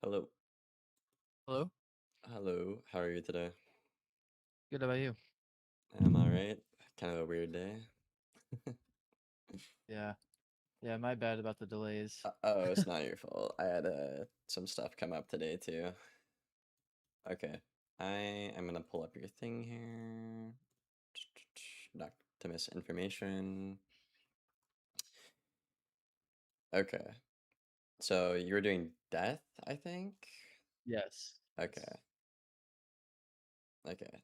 Hello. Hello? Hello. How are you today? Good, how about you? I'm all right. Kind of a weird day. Yeah. Yeah, my bad about the delays. Oh, it's not your fault. I had some stuff come up today too. Okay. I am gonna pull up your thing here. Not to miss information. Okay. So you were doing death, I think? Yes. Okay. Okay.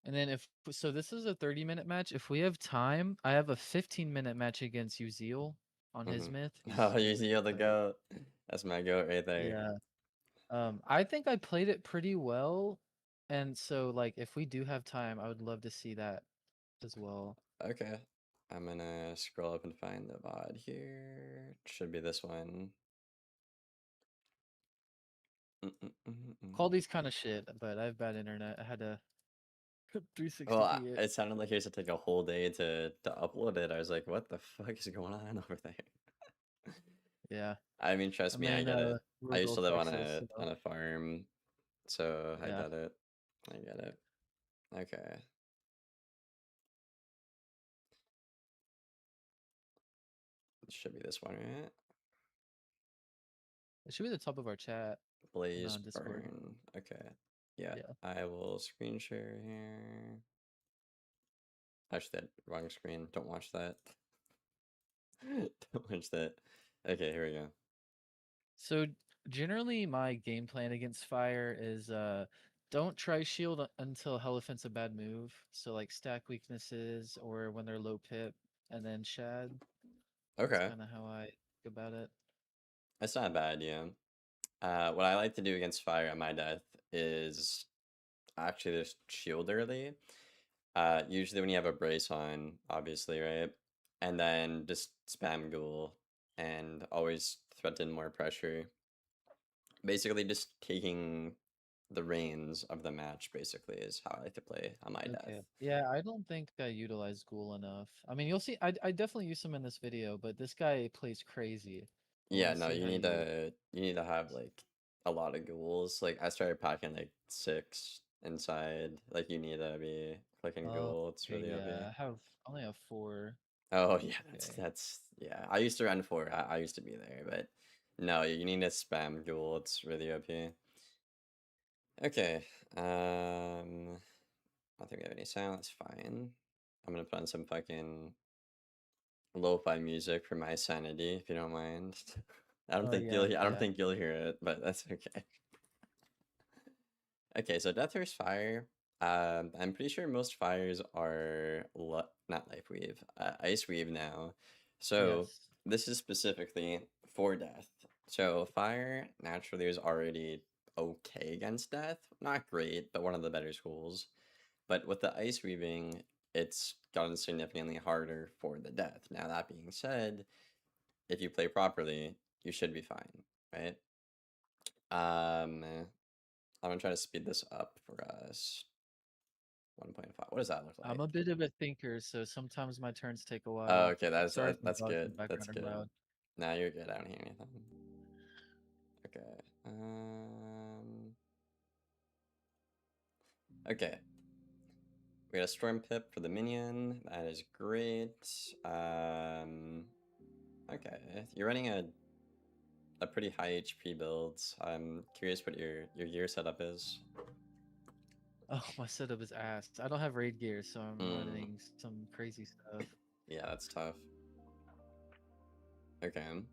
And then so this is a 30-minute match. If we have time, I have a 15-minute match against Uziel on his myth. Oh, He's you really see good the player. goat. That's my goat right there. Yeah. I think I played it pretty well. And so like if we do have time, I would love to see that as well. Okay. I'm gonna scroll up and find the VOD here. Should be this one. Call these kind of shit, but I have bad internet. I had to Well, 360p it. it sounded like yours would take a whole day to upload it. I was like, what the fuck is going on over there? Yeah. I mean, trust I'm me, I in get it. I used rural to live on Texas, a so on a farm, so I yeah. get it. I get it. Okay. It should be this one, right? It should be the top of our chat Blaze on Discord. burn. Okay. Yeah, Yeah. I will screen share here. Actually, that wrong screen. Don't watch that. Don't watch that. Okay, here we go. So generally my game plan against fire is don't try shield until Elephant's a bad move. So like stack weaknesses or when they're low pip and then shad. That's Okay, kind of how I think about it. that's not a bad idea. What I like to do against fire on my death is actually just shield early. Usually when you have a brace on, obviously, right? And then just spam ghoul and always threaten more pressure. Basically, just taking the reins of the match, basically, is how I like to play on my death. Okay. Yeah, I don't think I utilize Ghoul enough. I mean, you'll see. I definitely use him in this video, but this guy plays crazy. I want Yeah, to no, see how you. you need to have like a lot of ghouls. Like I started packing like 6 inside. Like you need to be clicking Oh, ghoul. It's okay. really OP. Yeah, I only have 4. Oh yeah, Okay. that's yeah. I used to run 4. I used to be there, but no, you need to spam ghoul. It's really OP. Okay. I don't think we have any sound. That's fine. I'm gonna put on some fucking lo-fi music for my sanity, if you don't mind. Oh yeah, I don't yeah. think you'll hear it, but that's okay. Okay, so Death Thirst Fire. I'm pretty sure most fires are not Life Weave, Ice Weave now. So Yes. this is specifically for Death. So Fire naturally is already okay against Death. Not great, but one of the better schools. But with the Ice Weaving, it's gotten significantly harder for the Death. Now that being said, if you play properly, you should be fine, right? Um, I'm gonna try to speed this up for us. 1.5. What does that look I'm like? a bit of a thinker, so sometimes my turns take a Oh, while. okay, Sorry if my that's dog's in good. the That's background or good. loud. Now you're good. I don't hear anything. Okay. Okay. We got a Storm Pip for the minion. That is great. Okay. You're running a pretty high HP build. I'm curious what your gear setup is. Oh, my setup is ass. I don't have raid gear, so I'm Hmm. running some crazy stuff. Yeah, that's tough. Okay.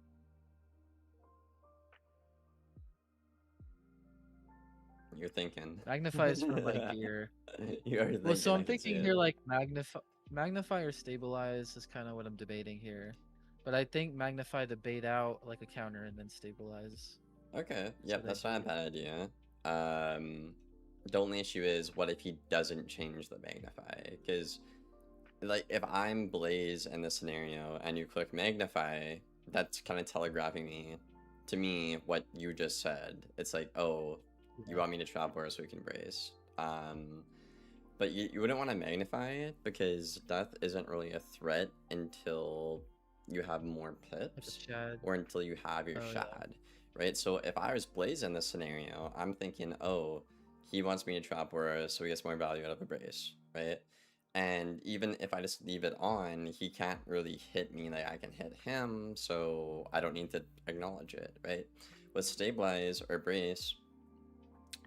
You're thinking. Magnify is for my gear. You are Well, so thinking, I I'm can see thinking it. here like magnify or stabilize is kind of what I'm debating here. But I think magnify to bait out like a counter and then stabilize. Okay, That's yep, what I that's not a think. bad idea. Um, the only issue is what if he doesn't change the magnify? Because, like, if I'm Blaze in this scenario and you click magnify, that's kind of telegraphing to me what you just said. It's like, oh, you Yeah. want me to travel so we can brace. But you wouldn't want to magnify it because death isn't really a threat until you have more Like a pips Shad. or until you have your Oh yeah. shad, right? So if I was Blaze in this scenario, I'm thinking, oh, he wants me to trap Aura so he gets more value out of a brace, right? And even if I just leave it on, he can't really hit me like I can hit him, so I don't need to acknowledge it, right? With Stabilize or Brace,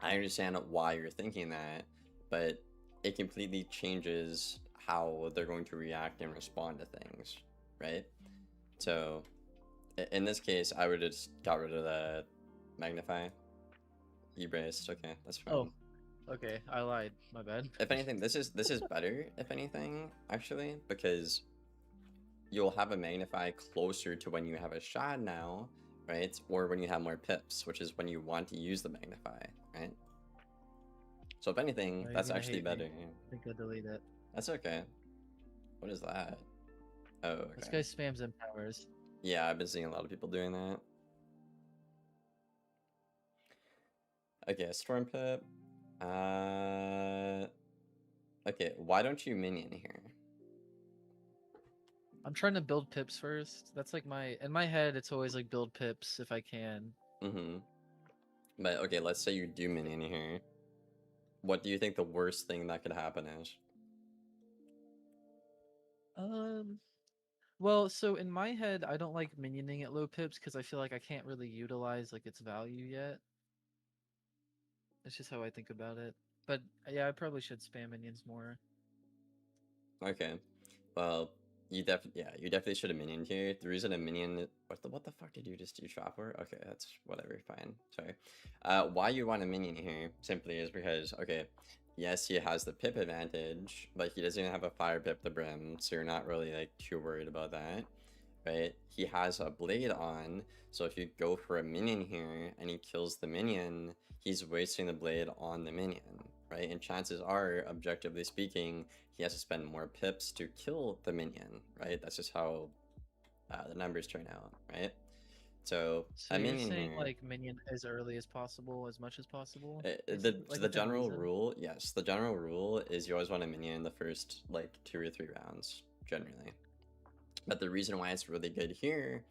I understand why you're thinking that, but it completely changes how they're going to react and respond to things, right? So in this case, I would just got rid of the magnify. You braced, okay, that's Oh, fine. okay. I lied. My bad. If anything, this is better. If anything, actually, because you'll have a magnify closer to when you have a shad now, right? Or when you have more pips, which is when you want to use the magnify, right? So if anything, Oh, you're that's gonna actually hate me. better. I think I delete it. That's okay. What is that? Oh, This okay. guy spams empowers. Yeah, I've been seeing a lot of people doing that. Okay, Storm Pip. Uh, okay, why don't you minion here? I'm trying to build pips first. That's like in my head. It's always like build pips if I can. Mm-hmm. But okay, let's say you do minion here. What do you think the worst thing that could happen is? Um. Well, so in my head, I don't like minioning at low pips because I feel like I can't really utilize like its value yet. It's just how I think about it. But yeah, I probably should spam minions more. Okay. Well, you definitely should have minioned here. The reason a minion what the fuck did you just do trap for? Okay, that's whatever, fine. Sorry. Why you want a minion here simply is because okay, yes, he has the pip advantage, but he doesn't even have a fire pip the brim, so you're not really like too worried about that. Right? He has a blade on, so if you go for a minion here and he kills the minion, he's wasting the blade on the minion, right? And chances are, objectively speaking, he has to spend more pips to kill the minion, right? That's just how the numbers turn out, right? So So a you're minion saying here, like minion as early as possible, as much as possible, the basically, like the within general reason. rule, yes, the general rule is you always want a minion in the first like 2 or 3 rounds, generally. But the reason why it's really good here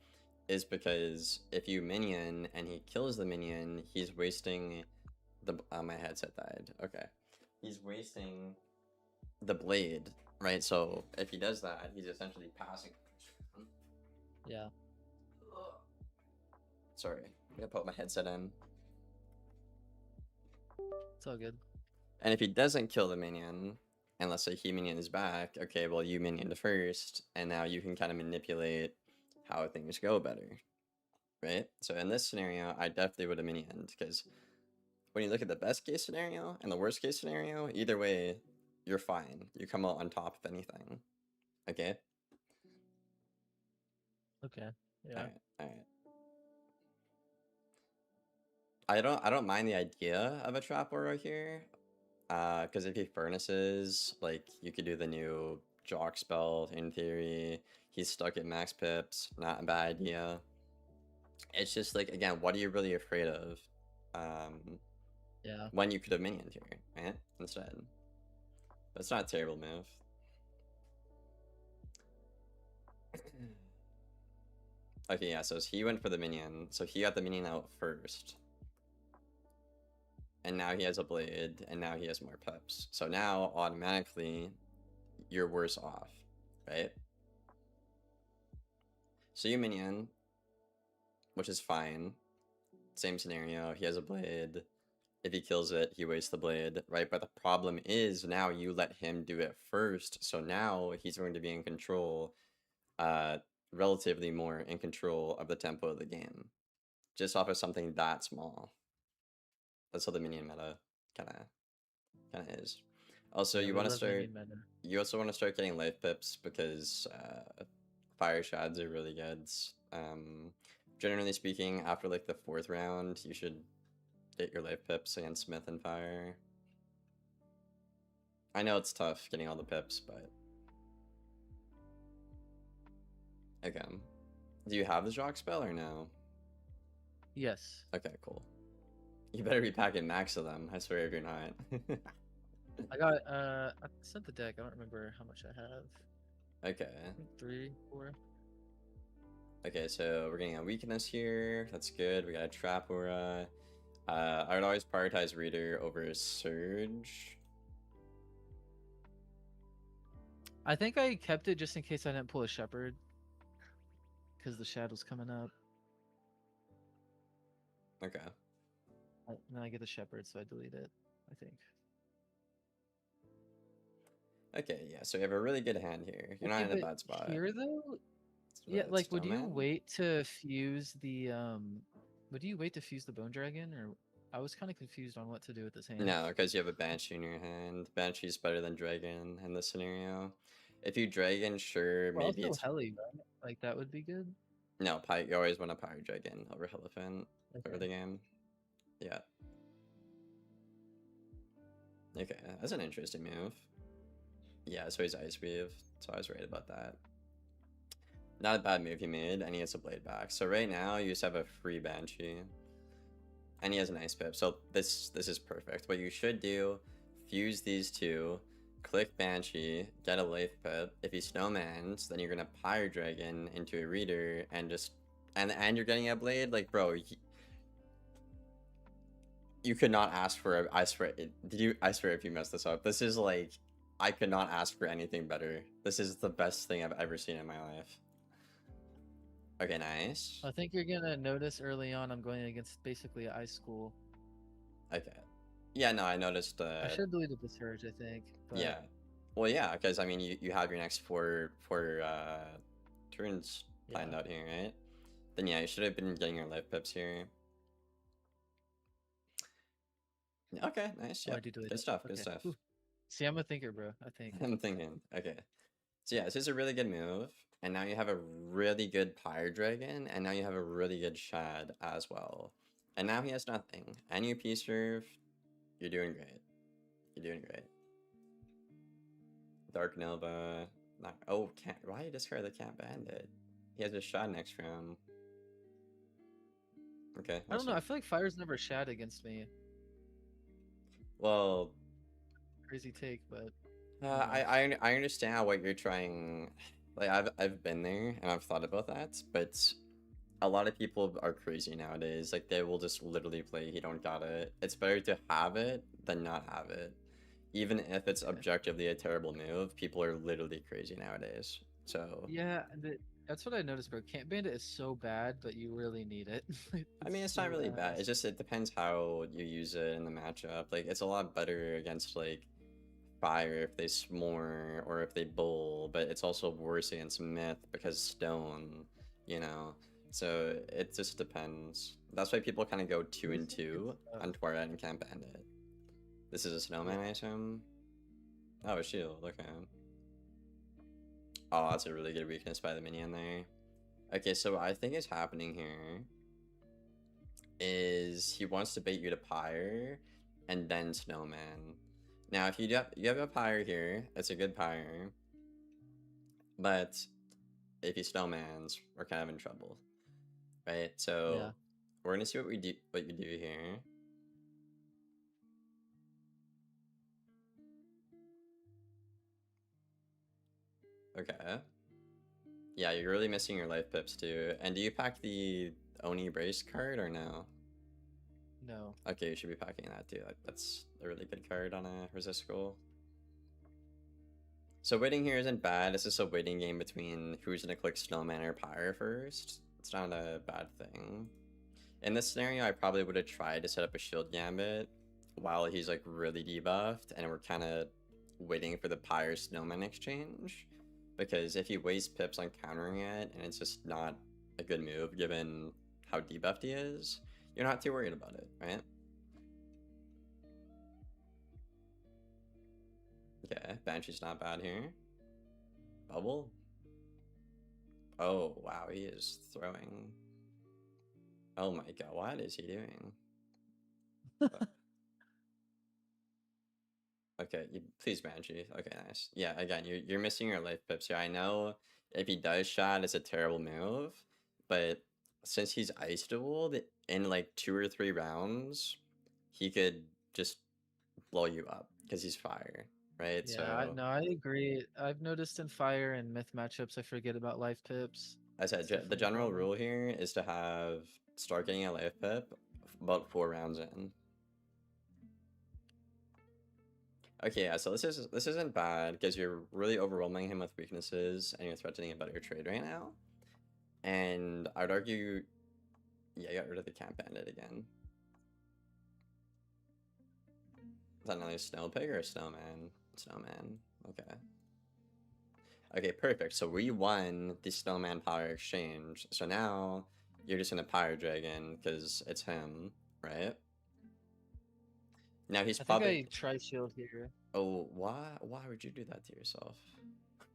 is because if you minion and he kills the minion, he's wasting the my headset died. Okay. He's wasting the blade, right? So if he does that, he's essentially passing. Yeah, Sorry, I'm gonna put my headset in. it's all good. And if he doesn't kill the minion, and let's say he minion is back, okay, well you minioned first, and now you can kind of manipulate how things go better, right? So in this scenario, I definitely would have minioned because when you look at the best case scenario and the worst case scenario, either way, you're fine. You come out on top of anything. Okay? Okay. Yeah. Alright, alright. I don't mind the idea of a trap aura here. Because if he furnaces, like you could do the new jock spell in theory. He's stuck at max pips, not a bad idea. It's just like again, what are you really afraid of? Um Yeah. when you could have minioned here, right? Instead. That's not a terrible move. Okay, yeah, so he went for the minion. So he got the minion out first. And now he has a blade, and now he has more peps. So now, automatically, you're worse off, right? So you minion, which is fine. Same scenario, he has a blade. If he kills it, he wastes the blade, right? But the problem is now you let him do it first. So now he's going to be in control, uh, relatively more in control of the tempo of the game. Just off of something that small. That's how the minion meta kind of is. Also, Yeah. We love minion meta. you also want to start getting life pips because fire shads are really good. Generally speaking, after like the 4th round, you should get your life pips against Smith and Fire. I know it's tough getting all the pips, but again, do you have the jock spell or no? Yes. Okay, cool. You better be packing max of them. I swear if you're not. I got. I sent the deck. I don't remember how much I have. Okay. I think 3, 4. Okay, so we're getting a weakness here. That's good. We got a trap aura. I would always prioritize Reader over Surge. I think I kept it just in case I didn't pull a Shepherd, because the Shadow's coming up. Okay. And then I get the Shepherd, so I delete it, I think. Okay, yeah, so you have a really good hand here. You're not Okay, in a but bad spot. here though, yeah, But like would you Snowman? wait to fuse the would you wait to fuse the Bone Dragon, or I was kind of confused on what to do with this hand. No, because you have a Banshee in your hand. Banshee's better than Dragon in this scenario. If you Dragon, sure, Well, maybe also it's... Heli, right? Like that would be good. No, you always want a Pyre Dragon over Elephant over Okay. the game. Yeah. Okay, that's an interesting move. Yeah, so he's Ice Weave, so I was right about that. Not a bad move he made, and he has a Blade back. So right now, you just have a free Banshee. And he has an Ice Pip, so this is perfect. What you should do, fuse these two, click Banshee, get a Life Pip. If he Snowmans, then you're gonna Pyre Dragon into a Reader, and just... And you're getting a Blade? Like, bro, you could not ask for I swear I swear if you mess this up. This is like, I could not ask for anything better. This is the best thing I've ever seen in my life. Okay, nice. I think you're gonna notice early on I'm going against basically a Ice School. Okay. Yeah, no, I noticed I should have deleted the Surge, I think, but yeah. Well, yeah, because I mean you have your next four turns planned yeah. out here, right? Then yeah, you should have been getting your life pips here. Okay, nice. Oh, I Yep. do delete Good it. stuff. Good Okay. stuff. Whew. See, I'm a thinker, bro. I think. I'm thinking. Okay. So yeah, this is a really good move. And now you have a really good Pyre Dragon, and now you have a really good Shad as well. And now he has nothing. And you P-Serve, you're doing great. You're doing great. Dark Nova. Not, oh, can't, why you discard the Cat Bandit? He has a Shad next round. Okay, I we'll don't know. see. I feel like Fire's never shat against me. Well, Crazy take, but I don't know. I understand what you're trying. Like I've been there and I've thought about that, but a lot of people are crazy nowadays. Like they will just literally play he don't got it. It's better to have it than not have it. Even if it's Okay. objectively a terrible move, people are literally crazy nowadays. So Yeah, that's what I noticed, bro. Camp Bandit is so bad, but you really need it. I It's mean it's not so really bad. ass. It's just it depends how you use it in the matchup. Like it's a lot better against like fire if they s'more or if they bowl, but it's also worse against myth because stone, you know. So it just depends. That's why people kind of go two This and is good two stuff. on Twilight and Camp Bandit. This is a snowman, I Yeah. assume. Oh, a shield. Okay. Oh, that's a really good weakness by the minion there. Okay, so what I think is happening here is he wants to bait you to pyre and then snowman. Now, if you have a pyre here, it's a good pyre, but if he snowmans, we're kind of in trouble, right? Yeah. So we're gonna see what you do here. Okay. Yeah, you're really missing your life pips too. And do you pack the Oni Brace card or no? No. Okay, you should be packing that too. That's a really good card on a resist goal. So waiting here isn't bad. It's just a waiting game between who's gonna click Snowman or Pyre first. It's not a bad thing. In this scenario, I probably would have tried to set up a Shield Gambit while he's like really debuffed, and we're kind of waiting for the Pyre Snowman exchange. Because if he wastes pips on countering it, and it's just not a good move given how debuffed he is, you're not too worried about it, right? Okay, Banshee's not bad here. Bubble? Oh, wow, he is throwing. Oh my god, what is he doing? Okay, please Banshee. Okay, nice. Yeah, again, you're missing your life pips here. I know if he does shot, it's a terrible move, but since he's ice dueled in like 2 or 3 rounds, he could just blow you up because he's fire, right? Yeah, So no, I agree. I've noticed in Fire and Myth matchups, I forget about life pips. I said It's the definitely a general problem. rule here is to have start getting a life pip about 4 rounds in. Okay, yeah, so this isn't bad because you're really overwhelming him with weaknesses and you're threatening a better trade right now. And I'd argue, yeah, got rid of the camp bandit again. Is that another snow pig or a snowman? Snowman. Okay. Okay, perfect. So we won the snowman power exchange. So now you're just gonna Pyre Dragon because it's him, right? Now he's I think probably. I try shield here. Oh, why? Why would you do that to yourself?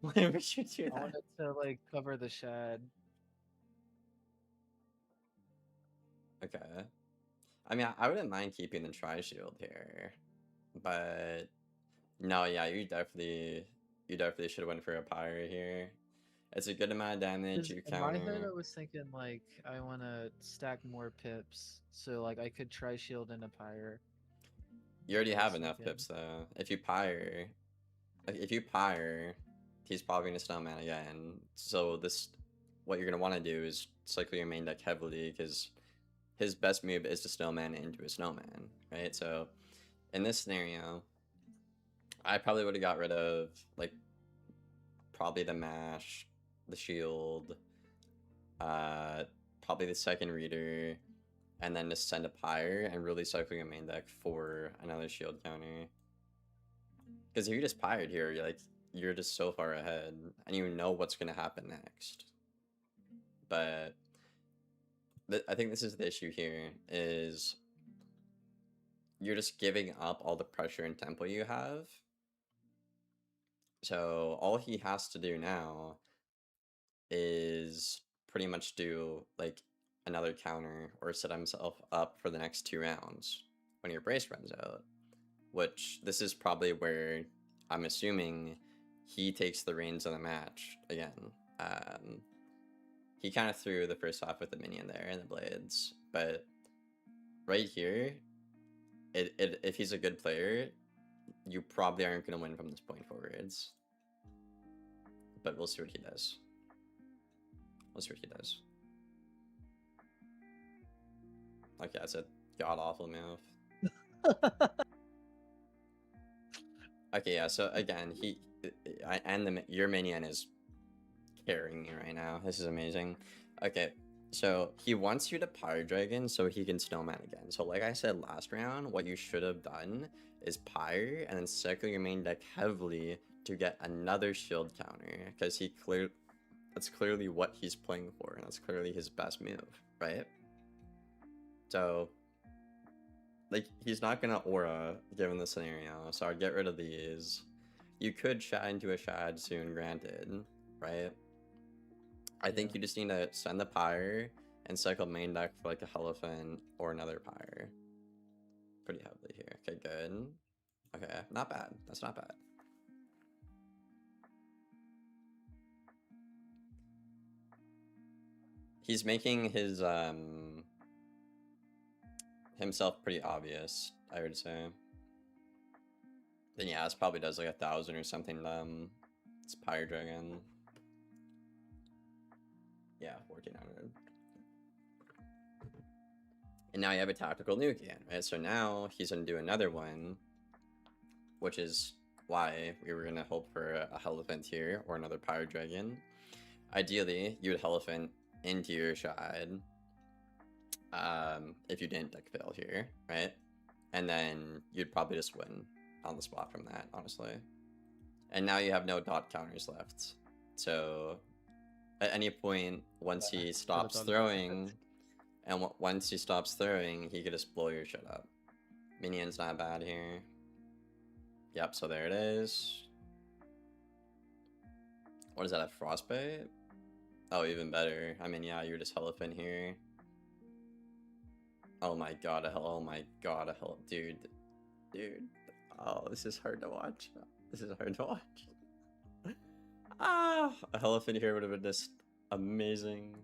Why would you do I that? wanted to like cover the shad. Okay. I mean, I wouldn't mind keeping the Tri Shield here, but no, yeah, you definitely should have went for a Pyre here. It's a good amount of damage. Because You in my head, counter. I was thinking like I want to stack more pips, so like I could try shield and a pyre. You What already I was have enough thinking. pips though. If you Pyre, he's probably gonna Snowman again. So what you're gonna want to do is cycle your main deck heavily because his best move is to Snowman into a Snowman, right? So in this scenario, I probably would have got rid of like probably the mash, the shield, uh, probably the second reader, and then just send a pyre and really cycle your main deck for another shield counter. Because if you just pyred here, you're just so far ahead, and you know what's gonna happen next. But I think this is the issue here: is you're just giving up all the pressure and tempo you have. So all he has to do now is pretty much do like another counter or set himself up for the next 2 rounds when your brace runs out. Which this is probably where I'm assuming he takes the reins of the match again. Um, he kind of threw the first half with the minion there and the blades, but right here, if he's a good player, you probably aren't going to win from this point forwards. But we'll see what he does. We'll see what he does. Okay, that's a god awful move. Okay, yeah. So again, your minion is carrying me right now. This is amazing. Okay, so he wants you to Pyre Dragon so he can Snowman again. So like I said last round, what you should have done is Pyre and then cycle your main deck heavily to get another shield counter because that's clearly what he's playing for and that's clearly his best move, right? So like he's not gonna aura given the scenario, so I'd get rid of these. You could shad into a shad soon, granted, right? I Yeah. think you just need to send the pyre and cycle main deck for like a elephant or another pyre. Pretty heavily here. Okay, good. Okay, not bad. That's not bad. He's making his himself pretty obvious, I would say. Then yeah, this probably does like 1,000 or something. It's Pyre Dragon. Yeah, 1,400. And now you have a tactical nuke again, right? So now he's gonna do another one, which is why we were gonna hope for a Elephant here or another Pyre Dragon. Ideally, you would Elephant into your Shide, if you didn't deck fail here, right? And then you'd probably just win on the spot from that, honestly. And now you have no dot counters left. So at any point, once Yeah. he Should have stops thought about that. throwing, and once he stops throwing, he could just blow your shit up. Minion's not bad here. Yep, so there it is. What is that, a Frostbite? Oh, even better. I mean, yeah, you're just Elephant here. Oh my god, oh my god, dude. Dude. Oh, this is hard to watch. This is hard to watch. Ah, a Elephant here would have been just amazing.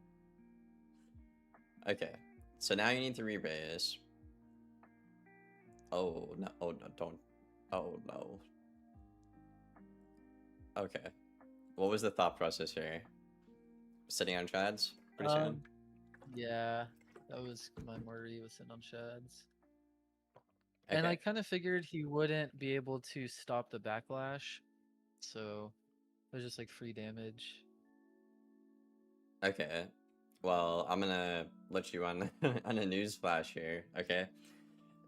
Okay, so now you need to re-raise. Oh no, don't. Oh no. Okay. What was the thought process here? Sitting on Chads pretty soon. Um, yeah, that was my worry was sitting on Shads. And I Okay. kind of figured he wouldn't be able to stop the backlash, so it was just like free damage. Okay. Well, I'm gonna let you on on a news flash here. Okay.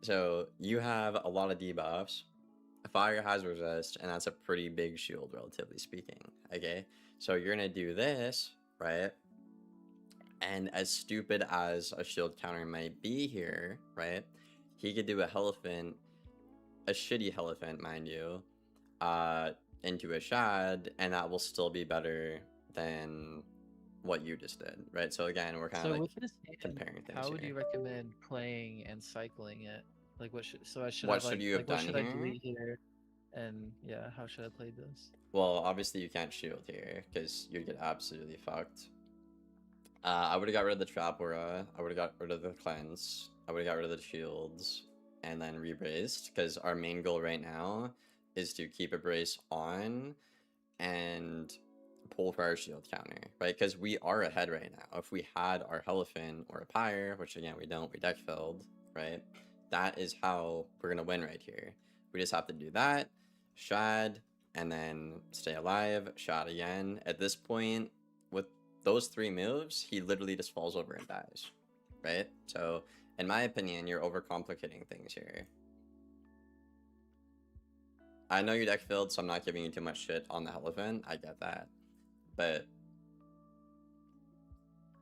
So you have a lot of debuffs. Fire has resist, and that's a pretty big shield, relatively speaking. Okay. So you're gonna do this, right? And as stupid as a shield counter might be here, right? He could do a Elephant, a shitty Elephant, mind you, uh, into a Shad, and that will still be better than what you just did, right? So again, we're kind of So like with this hand, comparing things how would here. you recommend playing and cycling it? Like what should so I should What have should you have what done should I here? delete here? And yeah, how should I play this? Well, obviously you can't shield here because you'd get absolutely fucked. I would have got rid of the Trap Aura. I would have got rid of the Cleanse. I would have got rid of the shields and then rebraced because our main goal right now is to keep a brace on and pull for our shield counter, right? Because we are ahead right now. If we had our Elephant or a Pyre, which again we don't, we deck filled, right? That is how we're gonna win right here. We just have to do that, Shad, and then stay alive, Shad again. At this point, with those three moves, he literally just falls over and dies, right? So, in my opinion, you're overcomplicating things here. I know you deck filled, so I'm not giving you too much shit on the Elephant. I get that. But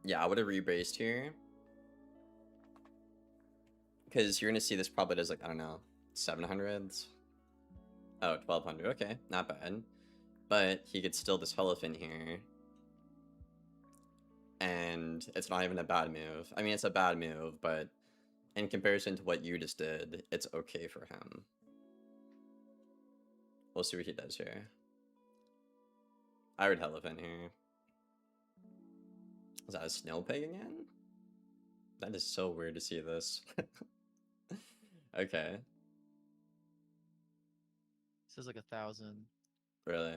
yeah, I would have rebraced here. Because you're going to see this probably does like, I don't know, 700s? Oh, 1200. Okay, not bad. But he could still just Elephant here. And it's not even a bad move. I mean, it's a bad move, but in comparison to what you just did, it's okay for him. We'll see what he does here. I would Elephant here. Is that a Snow Pig again? That is so weird to see this. Okay, This is like 1,000. really?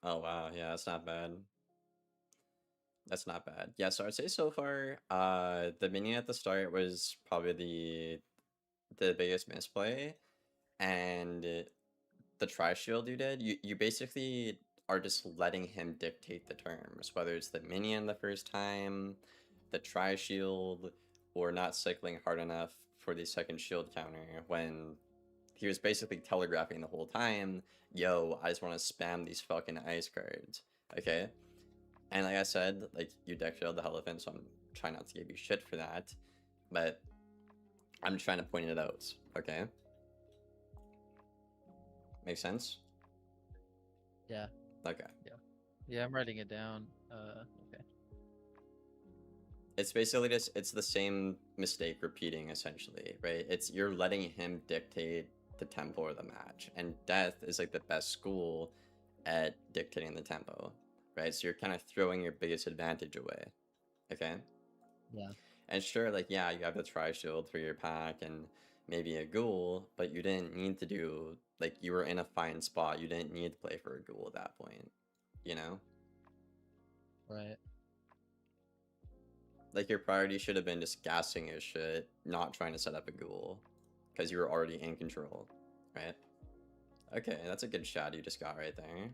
Oh wow, yeah, that's not bad. That's not bad. Yeah, so I'd say so far, the minion at the start was probably the biggest misplay, and the tri shield you did, you basically are just letting him dictate the terms, whether it's the minion the first time, the tri shield, or not cycling hard enough for the second shield counter when he was basically telegraphing the whole time, yo, I just want to spam these fucking ice cards. Okay? And like I said, like you deck failed the Elephant, so I'm trying not to give you shit for that. But I'm trying to point it out. Okay? Makes sense? Yeah, Okay. yeah. Yeah, I'm writing it down. Okay. It's basically just it's the same mistake repeating essentially, right? It's you're letting him dictate the tempo of the match. And Death is like the best school at dictating the tempo. Right? So you're kind of throwing your biggest advantage away. Okay? Yeah. And sure, like, yeah, you have the Tri Shield for your pack and maybe a ghoul, but you didn't need to do, like, you were in a fine spot. You didn't need to play for a ghoul at that point, you know? Right. Like, your priority should have been just gassing his shit, not trying to set up a ghoul, because you were already in control, right? Okay, that's a good shot you just got right there.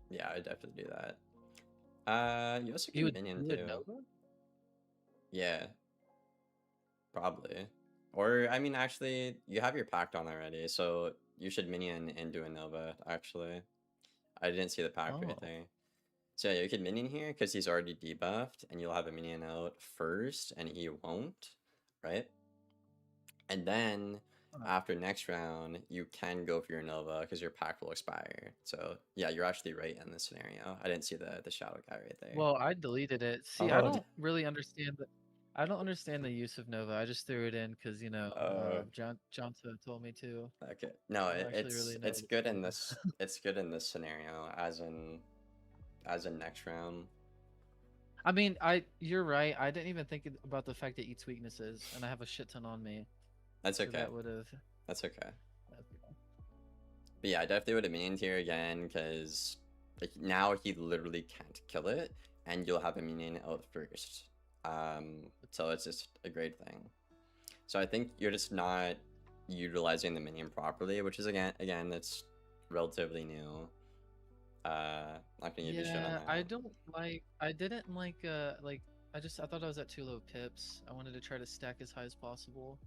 Yeah, I definitely do that. You also can minion You would too. Nova? Yeah, probably. Or, I mean, actually, you have your pact on already, so you should minion and do a Nova, actually. I didn't see the pact right Oh. there. So yeah, you can minion here because he's already debuffed, and you'll have a minion out first, and he won't, right? And then, Huh. after next round, you can go for your Nova because your pact will expire. So yeah, you're actually right in this scenario. I didn't see the shadow guy right there. Well, I deleted it. See, I Oh, don't really understand I don't understand the use of Nova. I just threw it in because, Jonto told me to. okay. No, I don't actually really know it's the good in Nova. this scenario as in next round. I mean, you're right. I didn't even think about the fact it eats weaknesses, and I have a shit ton on me. That's So okay. that would have. That's okay. But yeah, I definitely would have minion here again because like now he literally can't kill it, and you'll have a minion out first. So it's just a great thing. So I think you're just not utilizing the minion properly, which is again that's relatively new. Not gonna give you shit on Yeah, I that. don't like. I didn't like. I thought I was at too low pips. I wanted to try to stack as high as possible.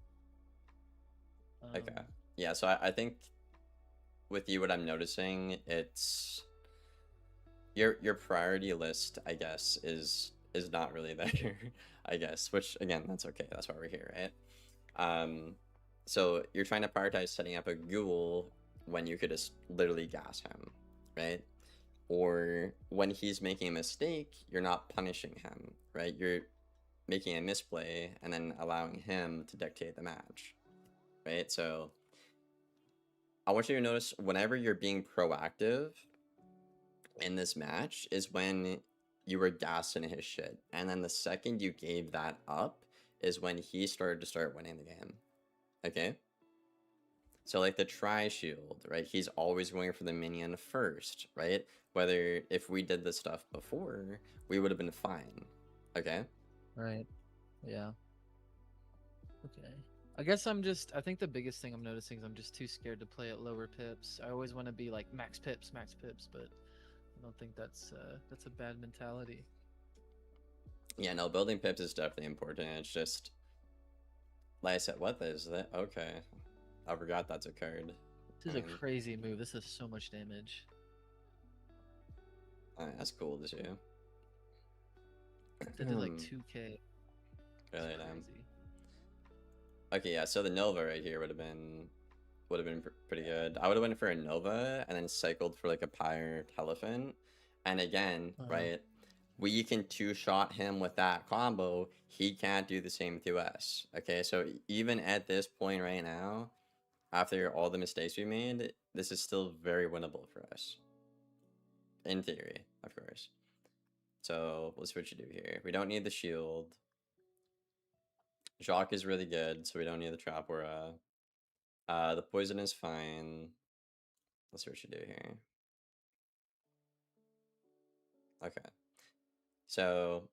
Okay. Um, Yeah, so I think with you what I'm noticing, it's your priority list, I guess, is not really there, I guess, which again, that's okay. That's why we're here, right? So you're trying to prioritize setting up a ghoul when you could just literally gas him, right? Or when he's making a mistake, you're not punishing him, right? You're making a misplay and then allowing him to dictate the match, right? So I want you to notice whenever you're being proactive in this match is when you were gassing his shit. And then the second you gave that up is when he started to start winning the game. Okay? So like the tri shield, right? He's always going for the minion first, right? Whether if we did this stuff before, we would have been fine. Okay? right. Yeah. Okay. I guess I'm just. I think the biggest thing I'm noticing is I'm just too scared to play at lower pips. I always want to be like max pips, but I don't think that's a bad mentality. Yeah, no, building pips is definitely important. It's just like I said, what is that? Okay. I forgot that's a card. This I is a mean, crazy move. This is so much damage. that's cool to see. That did like 2K. It's Really damn. crazy. Okay, yeah. So the Nova right here would have been pretty good. I would have went for a Nova and then cycled for like a Pyre Elephant. And again, Uh-huh. right, we can two-shot him with that combo. He can't do the same to us. Okay, so even at this point right now, after all the mistakes we made, this is still very winnable for us. In theory, of course. So let's see what you do here. We don't need the shield. Jacques is really good, so we don't need the Trap Aura. The poison is fine. Let's see what you do here. Okay. So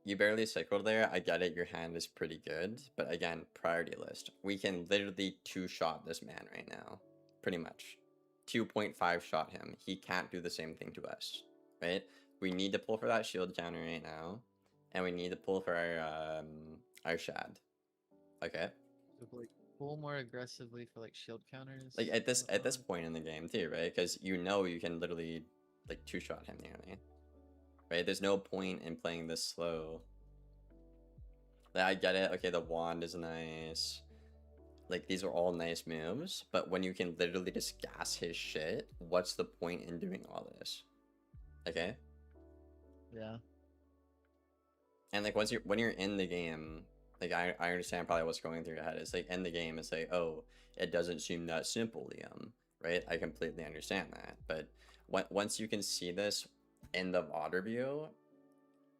you barely cycled there. I get it. Your hand is pretty good. But again, priority list. We can literally two-shot this man right now. Pretty much. 2.5 shot him. He can't do the same thing to us. Right? We need to pull for that shield counter right now. And we need to pull for our shad. Okay? So like pull more aggressively for like shield counters. Like at What this the at this fuck? point in the game too, right? Because you know you can literally like two-shot him nearly. Right? There's no point in playing this slow. Like, I get it. Okay, the wand is nice. Like, these are all nice moves. But when you can literally just gas his shit, what's the point in doing all this? Okay? Yeah. And like when you're in the game, like I understand probably what's going through your head. It's like in the game, it's like, oh, it doesn't seem that simple, Liam. Right? I completely understand that. But once you can see this in the water view,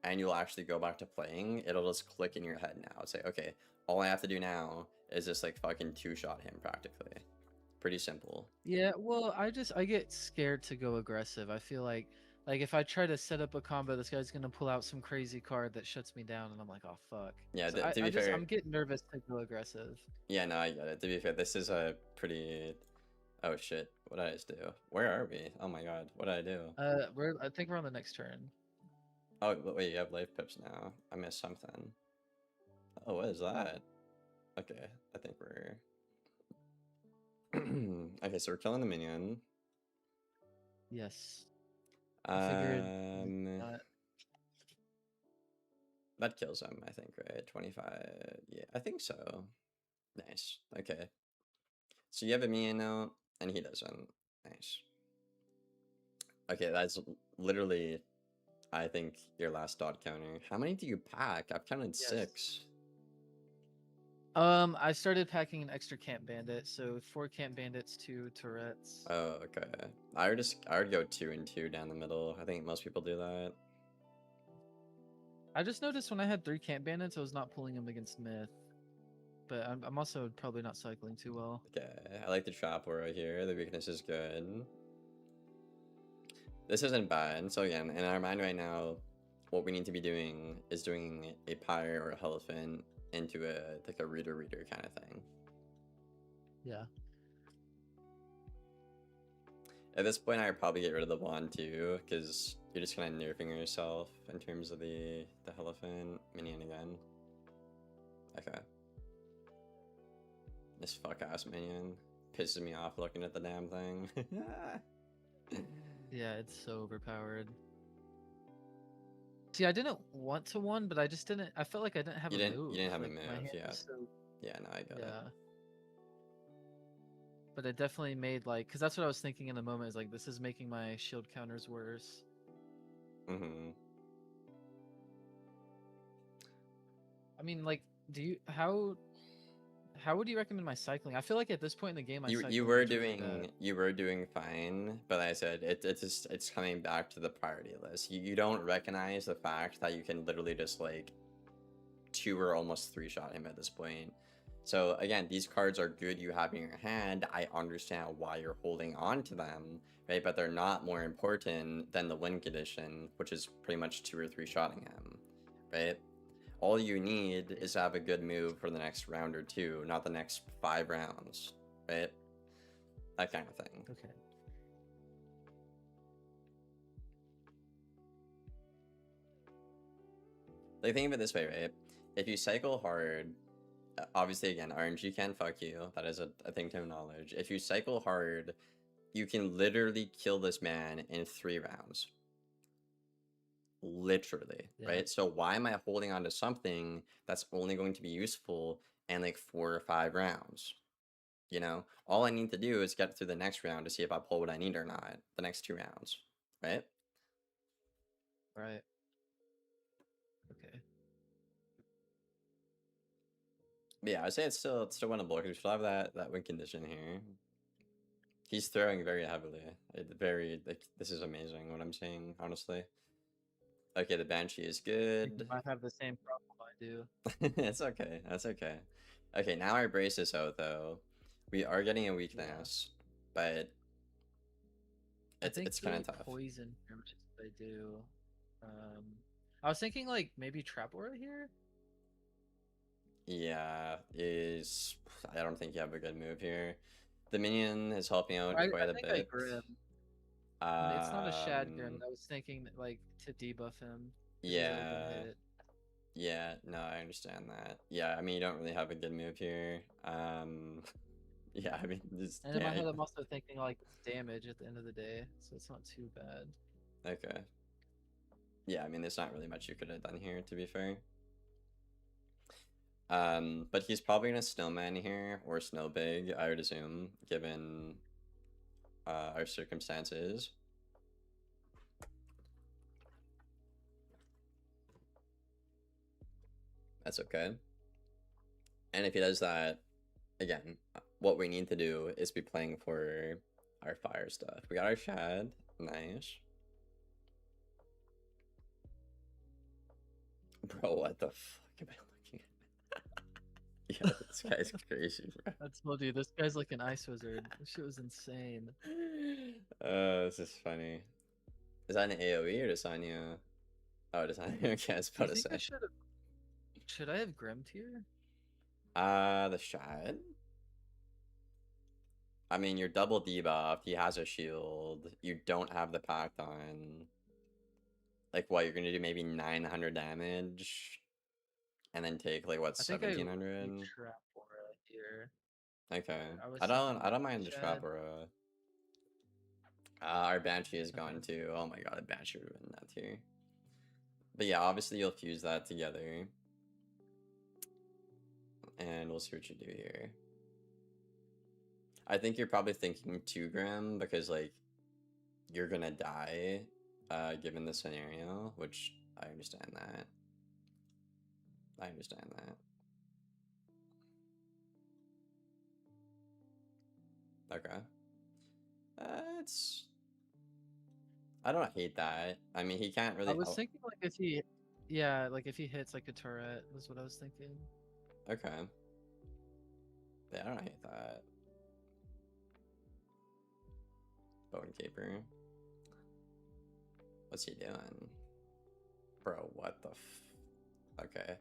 and you'll actually go back to playing, it'll just click in your head now. It's like, okay, all I have to do now is just like fucking two-shot him practically. Pretty simple. Yeah, well, I get scared to go aggressive. I feel like if I try to set up a combo, this guy's gonna pull out some crazy card that shuts me down, and I'm like, oh fuck. Yeah, So to I be just fair, I'm getting nervous to go aggressive. yeah, no, I get it. To be fair, this is a pretty. Oh shit, what did I just do? Where are we? Oh my god, what did I do? I think we're on the next turn. Oh, wait, you have life pips now. I missed something. Oh, what is that? Okay, I think we're. Okay, so we're killing the minion. Yes, I figured. Um, Uh, that kills him, I think, right? 25. Yeah, I think so. Nice. Okay. So you have a minion now, and he doesn't. Nice. Okay, that's literally, I think, your last dot counter. How many do you pack? I've counted yes. 6. I started packing an extra camp bandit, so 4 camp bandits, 2 turrets. Oh, okay. I would go 2 and 2 down the middle. I think most people do that. I just noticed when I had 3 camp bandits, I was not pulling them against myth. but I'm also probably not cycling too well. Okay, I like the trap aura here. The weakness is good. This isn't bad. So again, in our mind right now, what we need to be doing is doing a pyre or a elephant into a like a reader kind of thing. Yeah. At this point, I'd probably get rid of the wand too, because you're just kind of nerfing yourself in terms of the elephant minion again. Okay. This fuck ass minion pisses me off looking at the damn thing. Yeah, it's so overpowered. See, I didn't want to one, but I just didn't. I felt like I didn't have You a didn't move. you didn't have Like a my move, hand yeah. was so Yeah, no, I got it. yeah. But it definitely made like, because that's what I was thinking in the moment. Is like this is making my shield counters worse. Mm-hmm. I mean, like, do you how would you recommend my cycling? I feel like at this point in the game, my You cycling were is really bad. doing fine, but I said it's coming back to the priority list. You don't recognize the fact that you can literally just like 2 or almost 3 shot him at this point. So again, these cards are good you have in your hand. I understand why you're holding on to them, right? But they're not more important than the win condition, which is pretty much 2 or 3 shotting him, right? All you need is to have a good move for the next round or 2, not the next 5 rounds, right? That kind of thing. Okay. Like, think of it this way, right? If you cycle hard, obviously, again, RNG can fuck you. That is a thing to acknowledge. If you cycle hard, you can literally kill this man in 3 rounds. Literally, Yeah. right? So why am I holding on to something that's only going to be useful in like 4 or 5 rounds? You know, all I need to do is get through the next round to see if I pull what I need or not. The next 2 rounds, right? Right. Okay. But yeah, I'd say it's still winnable because we still have that win condition here. He's throwing very heavily. Very like this is amazing. What I'm saying, honestly. Okay, the Banshee is I think you good. might have the same problem I do. It's okay. That's okay. Okay, now our brace is out though. We are getting a Yeah. weakness, but I think it's kind of tough. poison damage is what they do. I was thinking like maybe trap aura here. Yeah, is I don't think you have a good move here. The minion is helping out I quite a think I bit. grim. It's not a shad grim. I was thinking like to debuff him. 'Cause he's open Yeah, hit. yeah, no, I understand that. Yeah, I mean you don't really have a good move here. Yeah, I mean just And in my yeah. head, I'm also thinking like it's damage at the end of the day, so it's not too bad. Okay. Yeah, I mean there's not really much you could have done here to be fair. But he's probably gonna snowman here or snow big, I would assume, given our circumstances. That's okay. And if he does that, again, what we need to do is be playing for our fire stuff. We got our shad, nice. Bro, what the fuck am I looking at? Yeah, this guy's crazy, bro. I told you, this guy's like an ice wizard. This shit was insane. This is funny. Is that an AoE or Desanya? Oh, Desanya. Okay, I was Do you about to think I say. should I have Grim tier? The shad? I mean, you're double debuffed. He has a shield. You don't have the pact on. Like, what? You're gonna do maybe 900 damage, and then take like what I think I 1700. trap aura here. Okay. I was I don't. thinking I don't mind the Shad. trap aura. Our Banshee is gone Okay. too. Oh my god, the Banshee would have been that tier. But yeah, obviously you'll fuse that together. And we'll see what you do here. I think you're probably thinking 2 gram because like you're gonna die given the scenario, which I understand that. I understand that. Okay. It's I don't hate that. I mean, he can't really I was help. thinking like if he, yeah, like if he hits like a turret was what I was thinking. Okay. Yeah, I don't hate that. Bone Caper. What's he doing? Bro, what the Okay.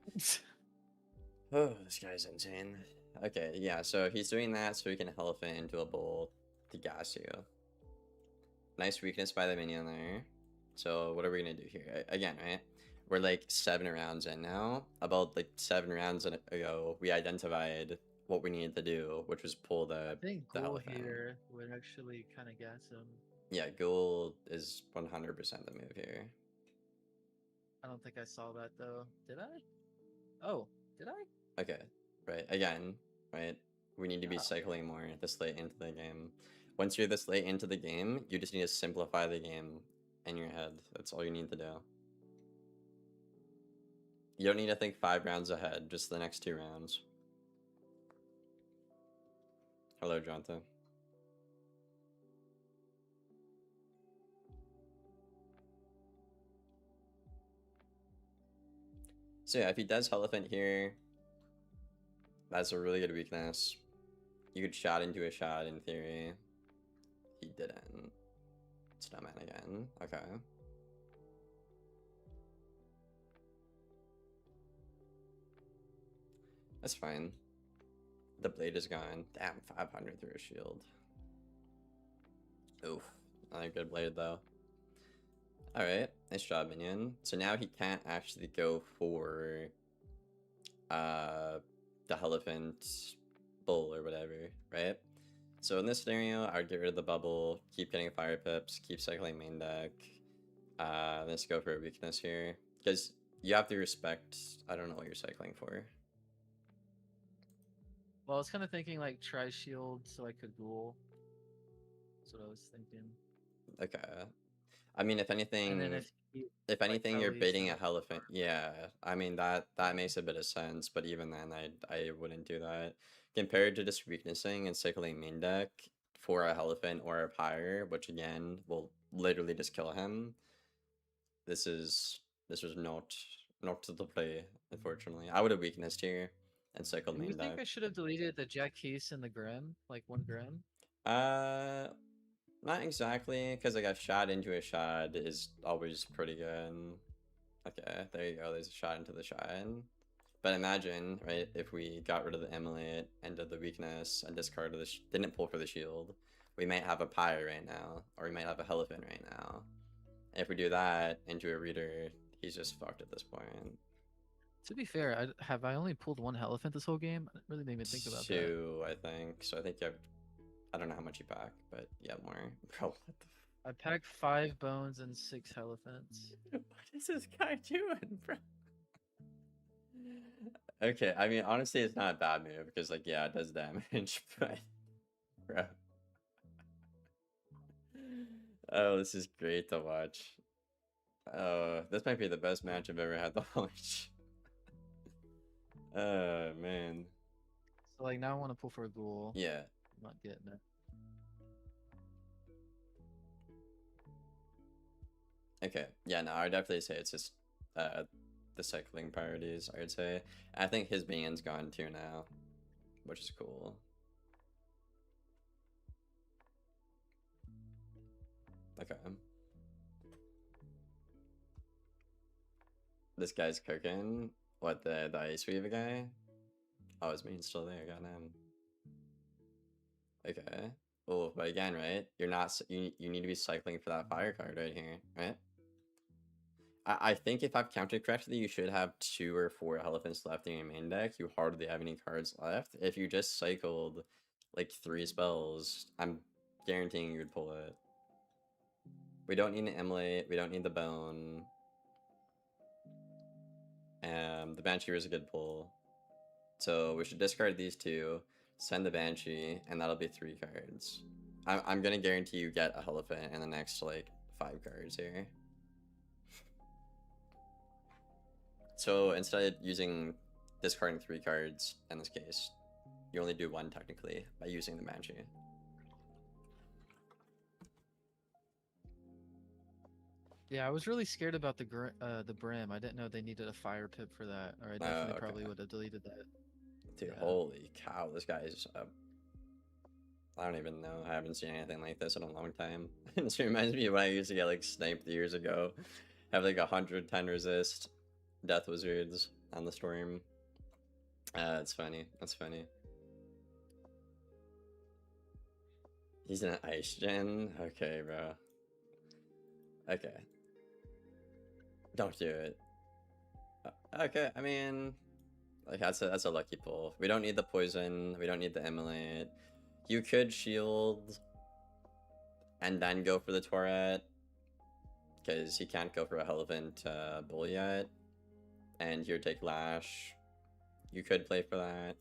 Oh, this guy's insane. Okay, yeah, so he's doing that so he can elephant into a bowl to gas you. Nice weakness by the minion there. So what are we gonna do here? Again, right? We're like 7 rounds in now. About like 7 rounds ago, we identified what we needed to do, which was pull I think the Ghoul elephant. here would actually kind of gas him. Yeah, Ghoul is 100% the move here. I don't think I saw that though. Did I? Oh, did I? Okay, right. Again, right? We need to be Oh, cycling more this late into the game. Once you're this late into the game, you just need to simplify the game in your head. That's all you need to do. You don't need to think 5 rounds ahead, just the next 2 rounds. Hello, Jonathan. So yeah, if he does Elephant here, that's a really good weakness. You could shot into a shot in theory. He didn't. Snowman again. Okay. That's fine. The blade is gone. Damn, 500 through a shield. Oof. Not a good blade though. Alright, nice job, minion. So now he can't actually go for the elephant bull or whatever, right? So in this scenario, I would get rid of the bubble, keep getting fire pips, keep cycling main deck. Let's go for a weakness here. Because you have to respect, I don't know what you're cycling for. well, I was kind of thinking like Tri Shield so I could Ghoul. That's what I was thinking. Okay. I mean, And then if he if like anything, you're Hellies, baiting then a I could elephant. Yeah, I mean that makes a bit of sense, but even then, I wouldn't do that. Compared to just weaknessing and cycling main deck for a elephant or a pyre, which again will literally just kill him. This is this was not to the play, unfortunately. I would have weaknessed here and cycled do you main think deck. I should have deleted the Jack Case and the Grim? Like 1 Grim? Uh, Not exactly, because I got shot into a shot is always pretty good. Okay, there you go. There's a shot into the shine. But imagine, right, if we got rid of the emulate and did the weakness and discarded didn't pull for the shield, we might have a pyre right now, or we might have a elephant right now. And if we do that into a reader, he's just fucked at this point. To be fair, I only pulled 1 Elephant this whole game? I really didn't even think about that. 2, I think. So I think you have, I don't know how much you pack, but you have more. Bro, what the I packed 5 bones and 6 Elephants. what is this guy doing, bro? Okay, I mean, honestly, it's not a bad move because, like, yeah, it does damage, but, bro. Oh, this is great to watch. Oh, this might be the best match I've ever had to watch. Oh, man. So like now I want to pull for a Ghoul. Yeah. I'm not getting it. Okay. Yeah, no, I would definitely say it's just the cycling priorities, I would say. I think his minion's gone too now, which is cool. Okay. This guy's cooking. What, the Ice Weaver guy? Oh, his minion's still there, got him. Okay. Oh, but again, right? You're not, you need to be cycling for that fire card right here, right? I think if I've counted correctly, you should have 2 or 4 elephants left in your main deck. You hardly have any cards left. If you just cycled like 3 spells, I'm guaranteeing you'd pull it. We don't need an emulate. We don't need the bone. The Banshee was a good pull. So we should discard these 2, send the Banshee, and that'll be 3 cards. I'm gonna guarantee you get a elephant in the next like 5 cards here. So instead of using discarding 3 cards in this case, you only do 1 technically by using the Banshee. Yeah, I was really scared about the Brim. I didn't know they needed a fire pip for that, or I definitely Okay. probably would have deleted that. Dude, Yeah. holy cow, this guy's I don't even know. I haven't seen anything like this in a long time. This reminds me of when I used to get like sniped years ago. Have like 110 resist death wizards on the storm. It's funny. That's funny. He's an ice gen? Okay, bro. Okay. Don't do it. Okay, I mean, like that's a lucky pull. We don't need the poison. We don't need the immolate. You could shield and then go for the Tourette because he can't go for a relevant bull yet. And here take Lash. You could play for that.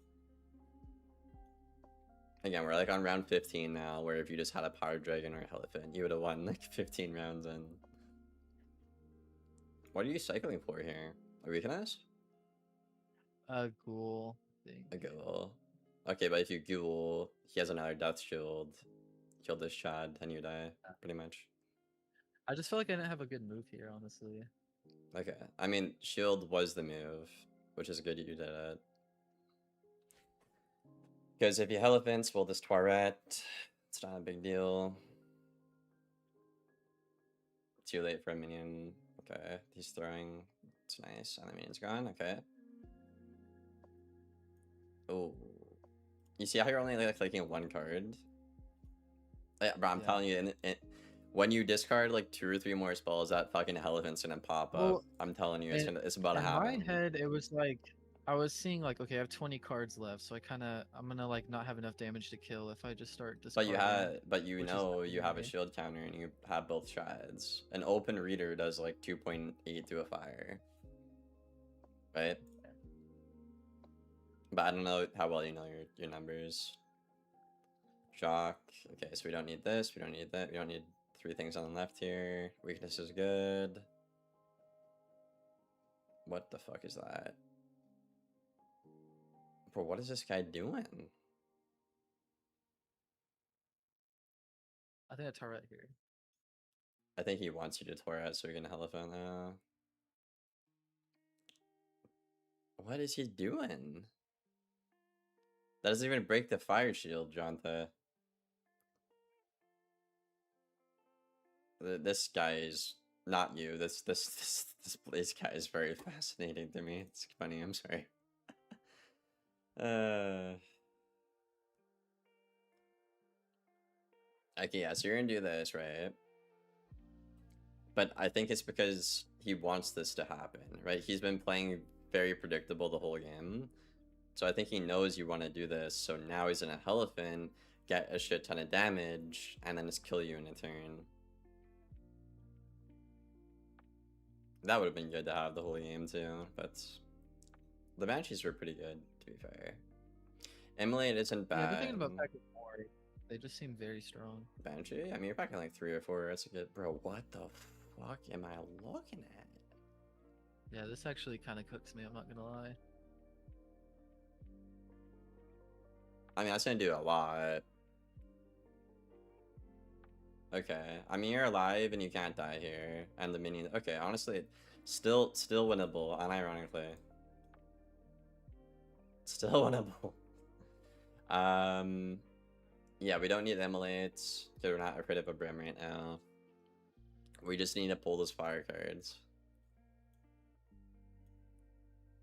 Again, we're like on round 15 now, where if you just had a Power Dragon or a Elephant, you would have won like 15 rounds in. What are you cycling for here? A weakness? A ghoul thing. A ghoul. Okay, but if you ghoul, he has another death shield. Kill this Chad, and you die, pretty much. I just feel like I didn't have a good move here, honestly. Okay, I mean, shield was the move, which is good you did it. Because if you Elephants, well, this Tourette, it's not a big deal. Too late for a minion. Okay, he's throwing. It's nice. And the minion's gone. Okay. Oh. You see how you're only like clicking one card? Yeah, bro, I'm telling you, when you discard like 2 or 3 more spells, that fucking Elephant's gonna pop up. I'm telling you, it's about to happen. In my head, it was like I was seeing like, okay, I have 20 cards left, so I'm gonna like not have enough damage to kill if I just start discarding. But you know you have a shield counter and you have both shreds. An open reader does like 2.8 to a fire, right? But I don't know how well you know your numbers. Shock. Okay, so we don't need this. We don't need that. We don't need 3 things on the left here. Weakness is good. What the fuck is that? Bro, what is this guy doing? I think a turret here. I think he wants you to Tourette so we can Elephant now. What is he doing? That doesn't even break the fire shield, Jonta. This guy is not you. This Blaze guy is very fascinating to me. It's funny, I'm sorry. Okay, yeah, so you're gonna do this, right? But I think it's because he wants this to happen, right? He's been playing very predictable the whole game. So I think he knows you want to do this. So now he's in a Elephant, get a shit ton of damage, and then just kill you in a turn. That would have been good to have the whole game too, but the Banshees were pretty good, to be fair. Immolate isn't bad. Yeah, the thing about packing more, they just seem very strong. Banshee? I mean, you're packing like 3 or 4. That's a good. Bro, what the fuck am I looking at? Yeah, this actually kind of cooks me, I'm not gonna lie. I mean, that's gonna do a lot. Okay, I mean, you're alive and you can't die here. And the minion. Okay, honestly, still winnable, unironically. Still winnable. Yeah, we don't need Immolates, because we're not afraid of a Brim right now. We just need to pull those fire cards.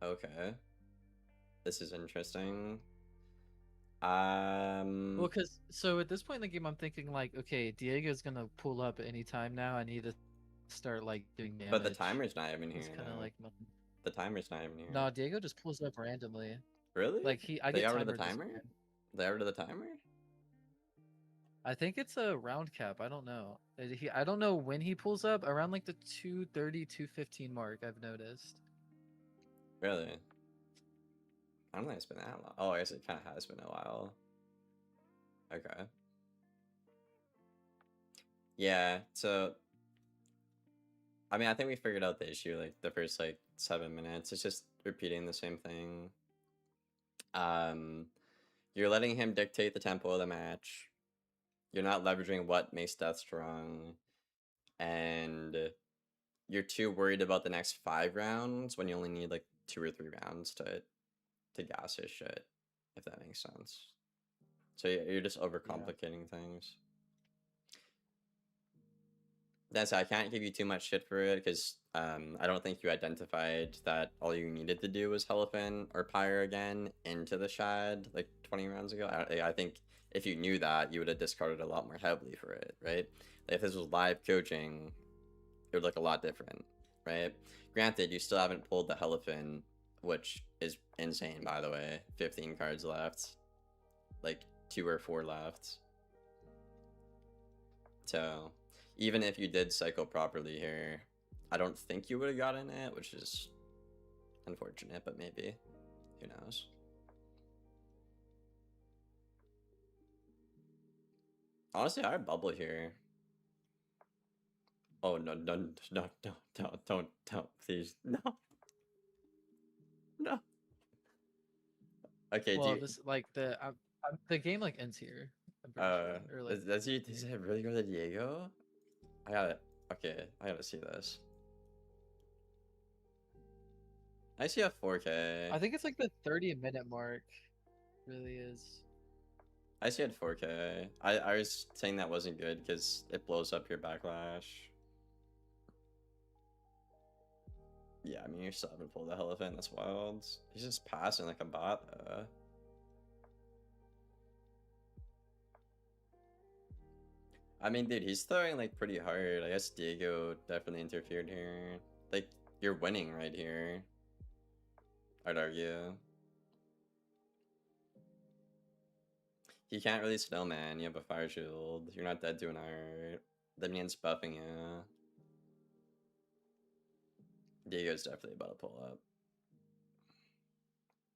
Okay. This is interesting. Well, so at this point in the game, I'm thinking like, okay, Diego's gonna pull up at any time now. I need to start like doing damage. But the timer's not even here. It's kind of like the timer's not even here. No, Diego just pulls up randomly. Really? Like I they get got rid of the timer. timer? They got rid of the timer? I think it's a round cap. I don't know. I don't know when he pulls up. Around like the 2:30, 2:15 mark, I've noticed. Really? I don't think it's been that long. Oh, I guess it kind of has been a while. Okay. Yeah, so I mean, I think we figured out the issue like the first like 7 minutes. It's just repeating the same thing. You're letting him dictate the tempo of the match. You're not leveraging what makes Death strong. And you're too worried about the next 5 rounds when you only need like 2 or 3 rounds to gas his shit. if that makes sense. So you're just Yeah. overcomplicating things. That's I can't give you too much shit for it because I don't think you identified that all you needed to do was Helifin or Pyre again into the Shad like 20 rounds ago. I think if you knew that, you would have discarded a lot more heavily for it, right? Like if this was live coaching, it would look a lot different, right? Granted, you still haven't pulled the Helifin, which is insane, by the way. 15 cards left, like 2 or 4 left. So even if you did cycle properly here, I don't think you would have gotten it, which is unfortunate, but maybe. Who knows? Honestly, I would bubble here. Oh no, no, no, no, don't, please. No. No. Okay, do Well, you this like the game like ends here. I'm pretty sure, or like does it really go to Diego? I gotta okay, I gotta see this. I see a 4K. I think it's like the 30-minute mark. Really is. I see at 4K. I was saying that wasn't good because it blows up your backlash. Yeah, I mean, you still haven't pulled the elephant. That's wild. He's just passing like a bot. I mean, dude, he's throwing like pretty hard. I guess Diego definitely interfered here. Like, you're winning right here, I'd argue. He can't really snowman. You have a fire shield. You're not dead to an art. The minions buffing you. Diego's definitely about to pull up.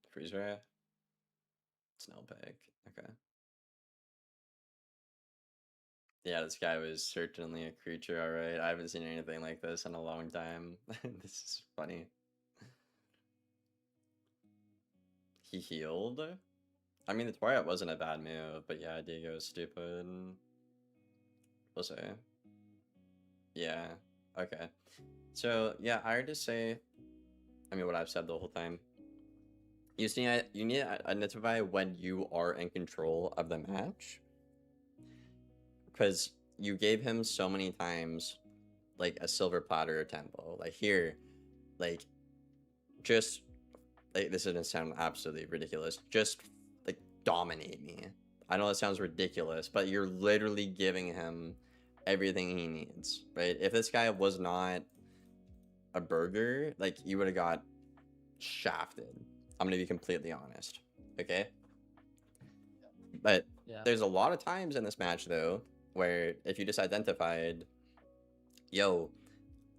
Freeze ray? Snow pick. Okay. Yeah, this guy was certainly a creature, alright. I haven't seen anything like this in a long time. This is funny. He healed? I mean, the Twilight wasn't a bad move, but yeah, Diego is stupid. We'll say. Yeah. Okay. So, yeah, I would just say, I mean, what I've said the whole time. You need to identify when you are in control of the match. Because you gave him so many times, like, a silver platter or tempo. Like, here, like, just, like, this is gonna sound absolutely ridiculous. Just, like, dominate me. I know that sounds ridiculous, but you're literally giving him everything he needs, right? If this guy was not a burger, like, you would have got shafted. I'm gonna be completely honest, okay? But Yeah. there's a lot of times in this match, though, where if you just identified, yo,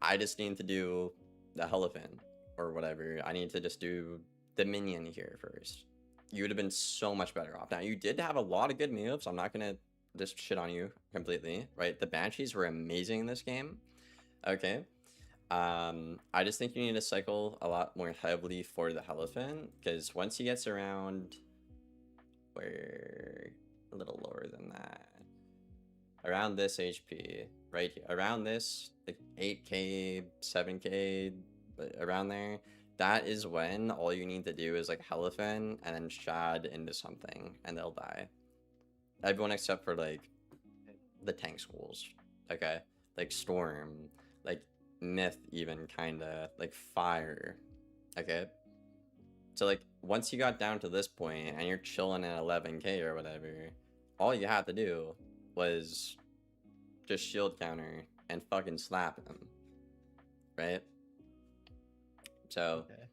I just need to do the elephant or whatever, I need to just do the minion here first, you would have been so much better off. Now, you did have a lot of good moves. I'm not gonna just shit on you completely, right? The Banshees were amazing in this game. Okay. I just think you need to cycle a lot more heavily for the elephant, because once he gets around where a little lower than that, around this HP right here, around this like 8k 7k, but around there, that is when all you need to do is like Helifin and then Shad into something and they'll die. Everyone except for like the tank schools, okay? Like Storm, like Myth, even kinda, like Fire, okay? So like once you got down to this point and you're chilling at 11k or whatever, all you have to do was just shield counter and fucking slap him, right? So Okay.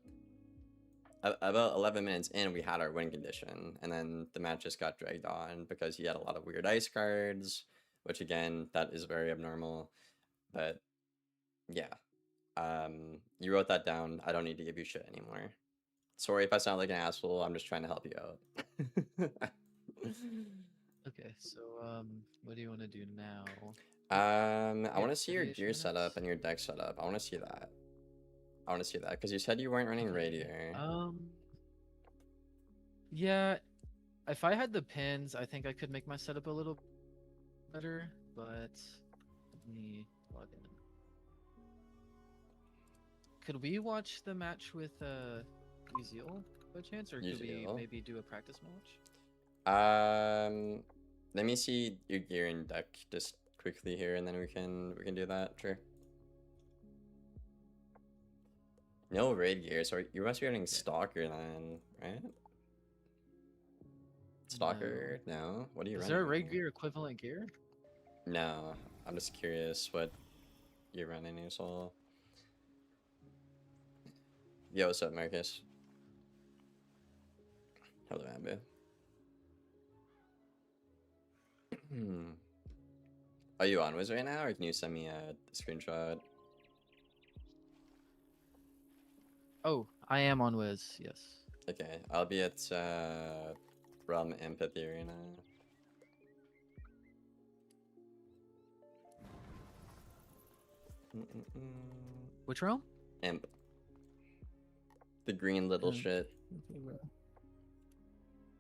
about 11 minutes in, we had our win condition, and then the match just got dragged on because he had a lot of weird ice cards, which again, that is very abnormal. But yeah, you wrote that down. I don't need to give you shit anymore. Sorry if I sound like an asshole. I'm just trying to help you out. Okay. So what do you want to do now? I Get want to see your 30-ish gear setup minutes. and your deck setup. I want to see that. I want to see that because you said you weren't running Okay. Radiator. Yeah. If I had the pins, I think I could make my setup a little better. But let me log in. Could we watch the match with Ezeal by chance, or could Use we heal. maybe do a practice match? Let me see your gear and deck just quickly here, and then we can do that. Sure. No raid gear, so you must be running Yeah. Stalker then, right? Stalker? No. What are you Is there a raid running? gear equivalent gear? No. I'm just curious what you're running, Usul. Yo, what's up, Marcus? Hello, Ambu. Are you on Wiz right now, or can you send me a screenshot? Oh, I am on Wiz. Yes. Okay, I'll be at Realm Empathy Arena. Which realm? Imp. The green little shit.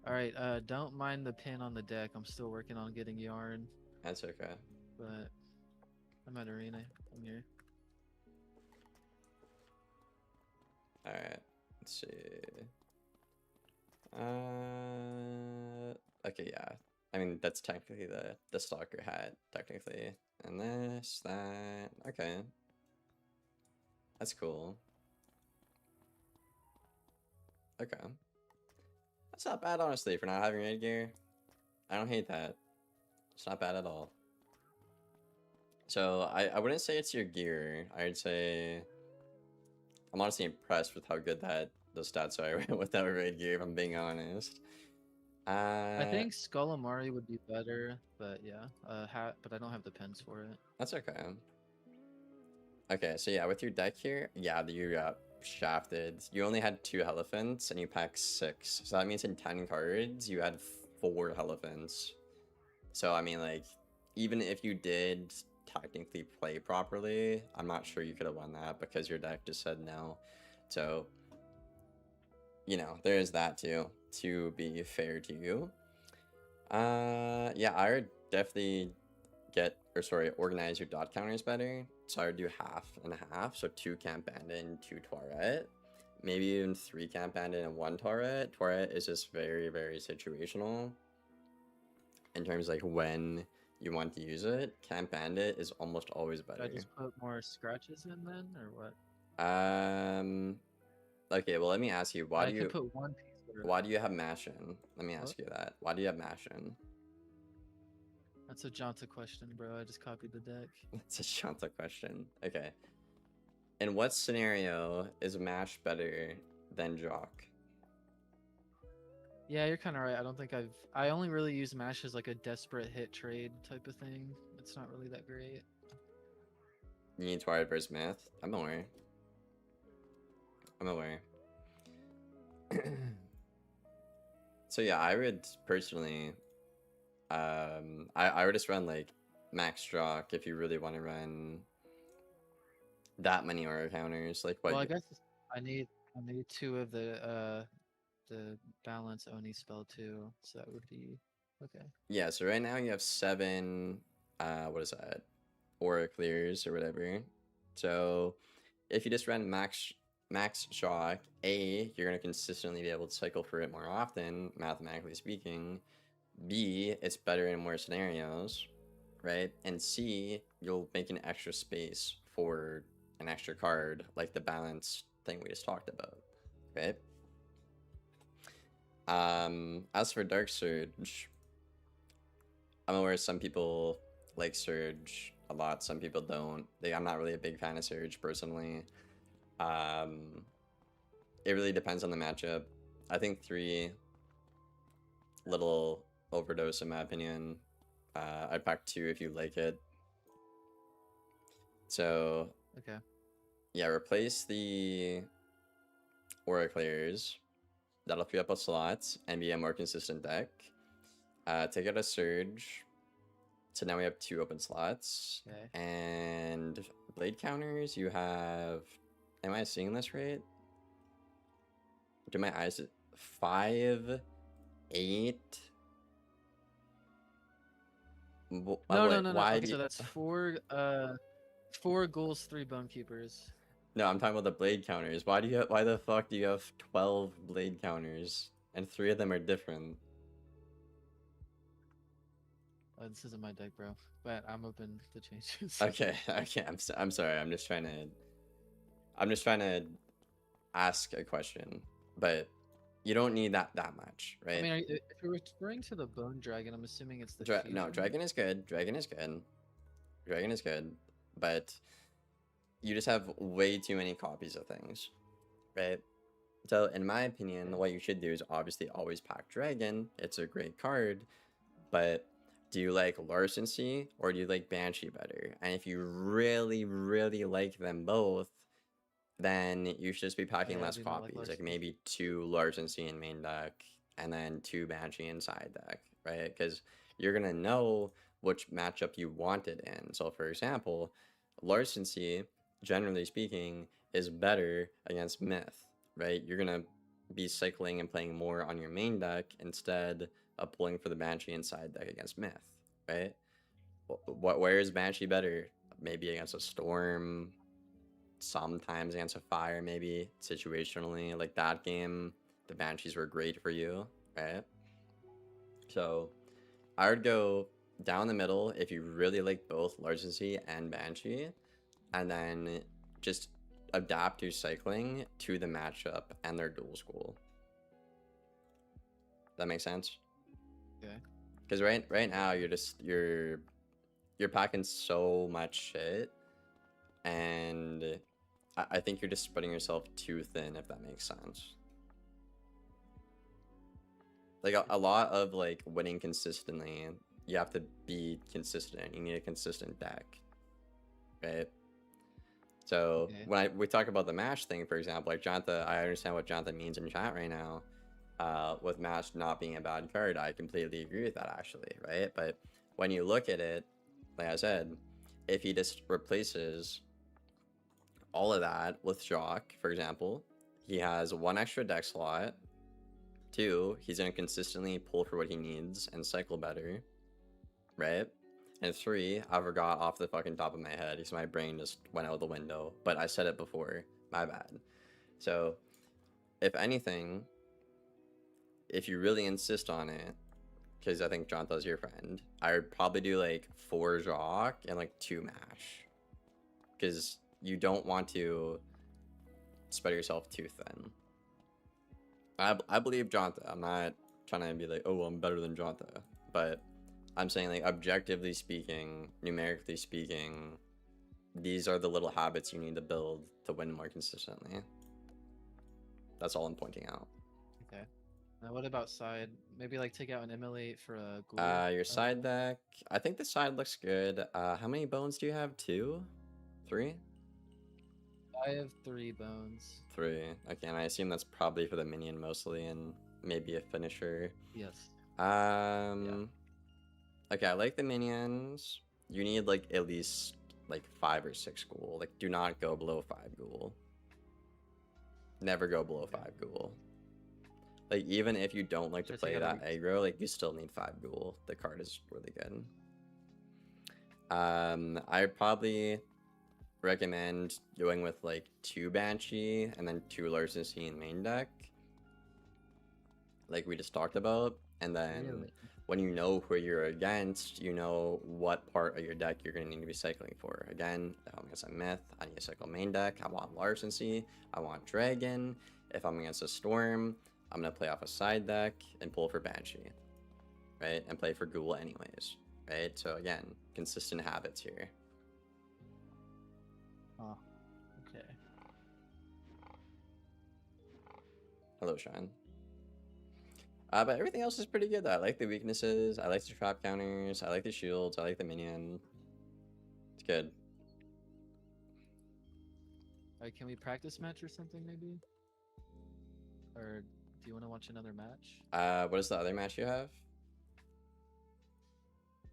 All right. Don't mind the pin on the deck. I'm still working on getting yarn, That's okay. but I'm at arena. I'm here. Alright, let's see. Okay, yeah. I mean, that's technically the stalker hat, technically. And this, that. Okay. That's cool. Okay. That's not bad, honestly, for not having raid gear. I don't hate that. It's not bad at all. So, I wouldn't say it's your gear. I'd say... I'm honestly impressed with how good those stats are without raid gear, if I'm being honest. I think Skull-Amari would be better, but yeah, hat. But I don't have the pins for it. That's okay. Okay, so yeah, with your deck here, yeah, you got shafted. You only had 2 elephants and you packed 6. So that means in 10 cards, you had 4 elephants. So, I mean, like, even if you did technically play properly, I'm not sure you could have won that because your deck just said no. So, you know, there is that too, to be fair to you. Yeah, I would definitely organize your dot counters better. So I would do half and half. So 2 Camp Bandit and 2 Toilet. Maybe even 3 Camp Bandit and 1 Toilet. Toilet is just very, very situational in terms of like when you want to use it. Camp Bandit is almost always Should I better. just put more scratches in then, or what? Okay, well let me ask you, I could put one piece. why do you have mash in? Let me What? ask you that. Why do you have mash in? That's a Jonta question, bro. I just copied the deck. It's a Shanta question. Okay. In what scenario is mash better than Jock? Yeah, you're kind of right. I don't think I only really use mash as like a desperate hit trade type of thing. It's not really that great. You need Twilight versus Myth? I'm aware. I'm aware. So yeah, I would personally, I would just run like max Jock if you really want to run that many aura counters. Like what? Well, I guess I need 2 of the balance Oni spell too, so that would be okay. Yeah, so right now you have 7, what is that? Aura clears or whatever. So if you just run max shock, A, you're gonna consistently be able to cycle for it more often, mathematically speaking. B, it's better in more scenarios, right? And C, you'll make an extra space for an extra card, like the balance thing we just talked about, right? As for Dark Surge, I'm aware some people like Surge a lot, some people don't. I'm not really a big fan of Surge personally. It really depends on the matchup. I think 3, little overdose in my opinion. I'd pack 2 if you like it. So Okay. yeah, replace the Aura Clears. That'll free up a slot and be a more consistent deck. Take out a Surge. So now we have 2 open slots. Okay. And blade counters, you have... Am I seeing this right? Do my eyes... 5, 8... No, wait, no, no, no. why Okay, do you... so that's 4 ghouls, 3 bone keepers. No, I'm talking about the blade counters. Why the fuck do you have 12 blade counters and 3 of them are different? This isn't my deck, bro. But I'm open to changes. Okay, okay, I'm sorry. I'm just trying to ask a question, but you don't need that much, I right? mean, if you're referring to the Bone Dragon, I'm assuming it's the No, fusion. dragon is good. Dragon is good. Dragon is good, but you just have way too many copies of things, right? So, in my opinion, Okay. what you should do is obviously always pack Dragon. It's a great card, but do you like Larcency or do you like Banshee better? And if you really, really like them both, then you should just be Oh packing yeah, I less do not like copies, like Larcency. maybe 2 Larcency in main deck and then 2 Banshee in side deck, right? Because you're gonna know which matchup you want it in. So, for example, Larcency, generally speaking, is better against Myth, right? You're gonna be cycling and playing more on your main deck instead of pulling for the Banshee in side deck against Myth, right? Where is Banshee better? Maybe against a Storm, sometimes against a Fire, maybe situationally. Like that game, the Banshees were great for you, right? So I would go down the middle if you really like both Largency and Banshee, and then just adapt your cycling to the matchup and their dual school. That makes sense? Okay. Because right now you're packing so much shit, and I think you're just spreading yourself too thin, if that makes sense. Like a lot of like winning consistently, you have to be consistent. You need a consistent deck, right? So Okay. when we talk about the mash thing, for example, like Janta, I understand what Janta means in chat right now. With mash not being a bad card, I completely agree with that actually, right? But when you look at it, like I said, if he just replaces all of that with Jock, for example, he has 1 extra deck slot. 2, he's gonna consistently pull for what he needs and cycle better, right? And 3, I forgot off the fucking top of my head because my brain just went out the window. But I said it before. My bad. So, if anything, if you really insist on it, because I think Jonta's your friend, I would probably do like 4 Jock and like 2 Mash. Because you don't want to spread yourself too thin. I believe Jonta. I'm not trying to be like, oh, I'm better than Jonta. But I'm saying, like, objectively speaking, numerically speaking, these are the little habits you need to build to win more consistently. That's all I'm pointing out. Okay. Now what about side? Maybe like take out an emulate for a ghoul. Your side deck. I think the side looks good. How many bones do you have? 2? 3? I have 3 bones. 3. Okay, and I assume that's probably for the minion mostly and maybe a finisher. Yes. Yeah. Okay, I like the minions. You need like at least like 5 or 6 ghoul. Like, do not go below 5 ghoul. Never go below Okay. 5 ghoul. Like, even if you don't like to Should I take play out that a aggro, like you still need 5 ghoul. The card is really good. I'd probably recommend going with like 2 Banshee and then 2 Larcency in main deck, like we just talked about. And then really? when you know who you're against, you know what part of your deck you're going to need to be cycling for. Again, if I'm against a Myth, I need to cycle main deck. I want Larcency. I want Dragon. If I'm against a Storm, I'm going to play off a side deck and pull for Banshee, right? And play for Ghoul anyways, right? So again, consistent habits here. Oh. Okay. Hello, Sean. But everything else is pretty good though. I like the weaknesses. I like the trap counters. I like the shields. I like the minion. It's good. Alright, can we practice match or something maybe? Or do you want to watch another match? What is the other match you have?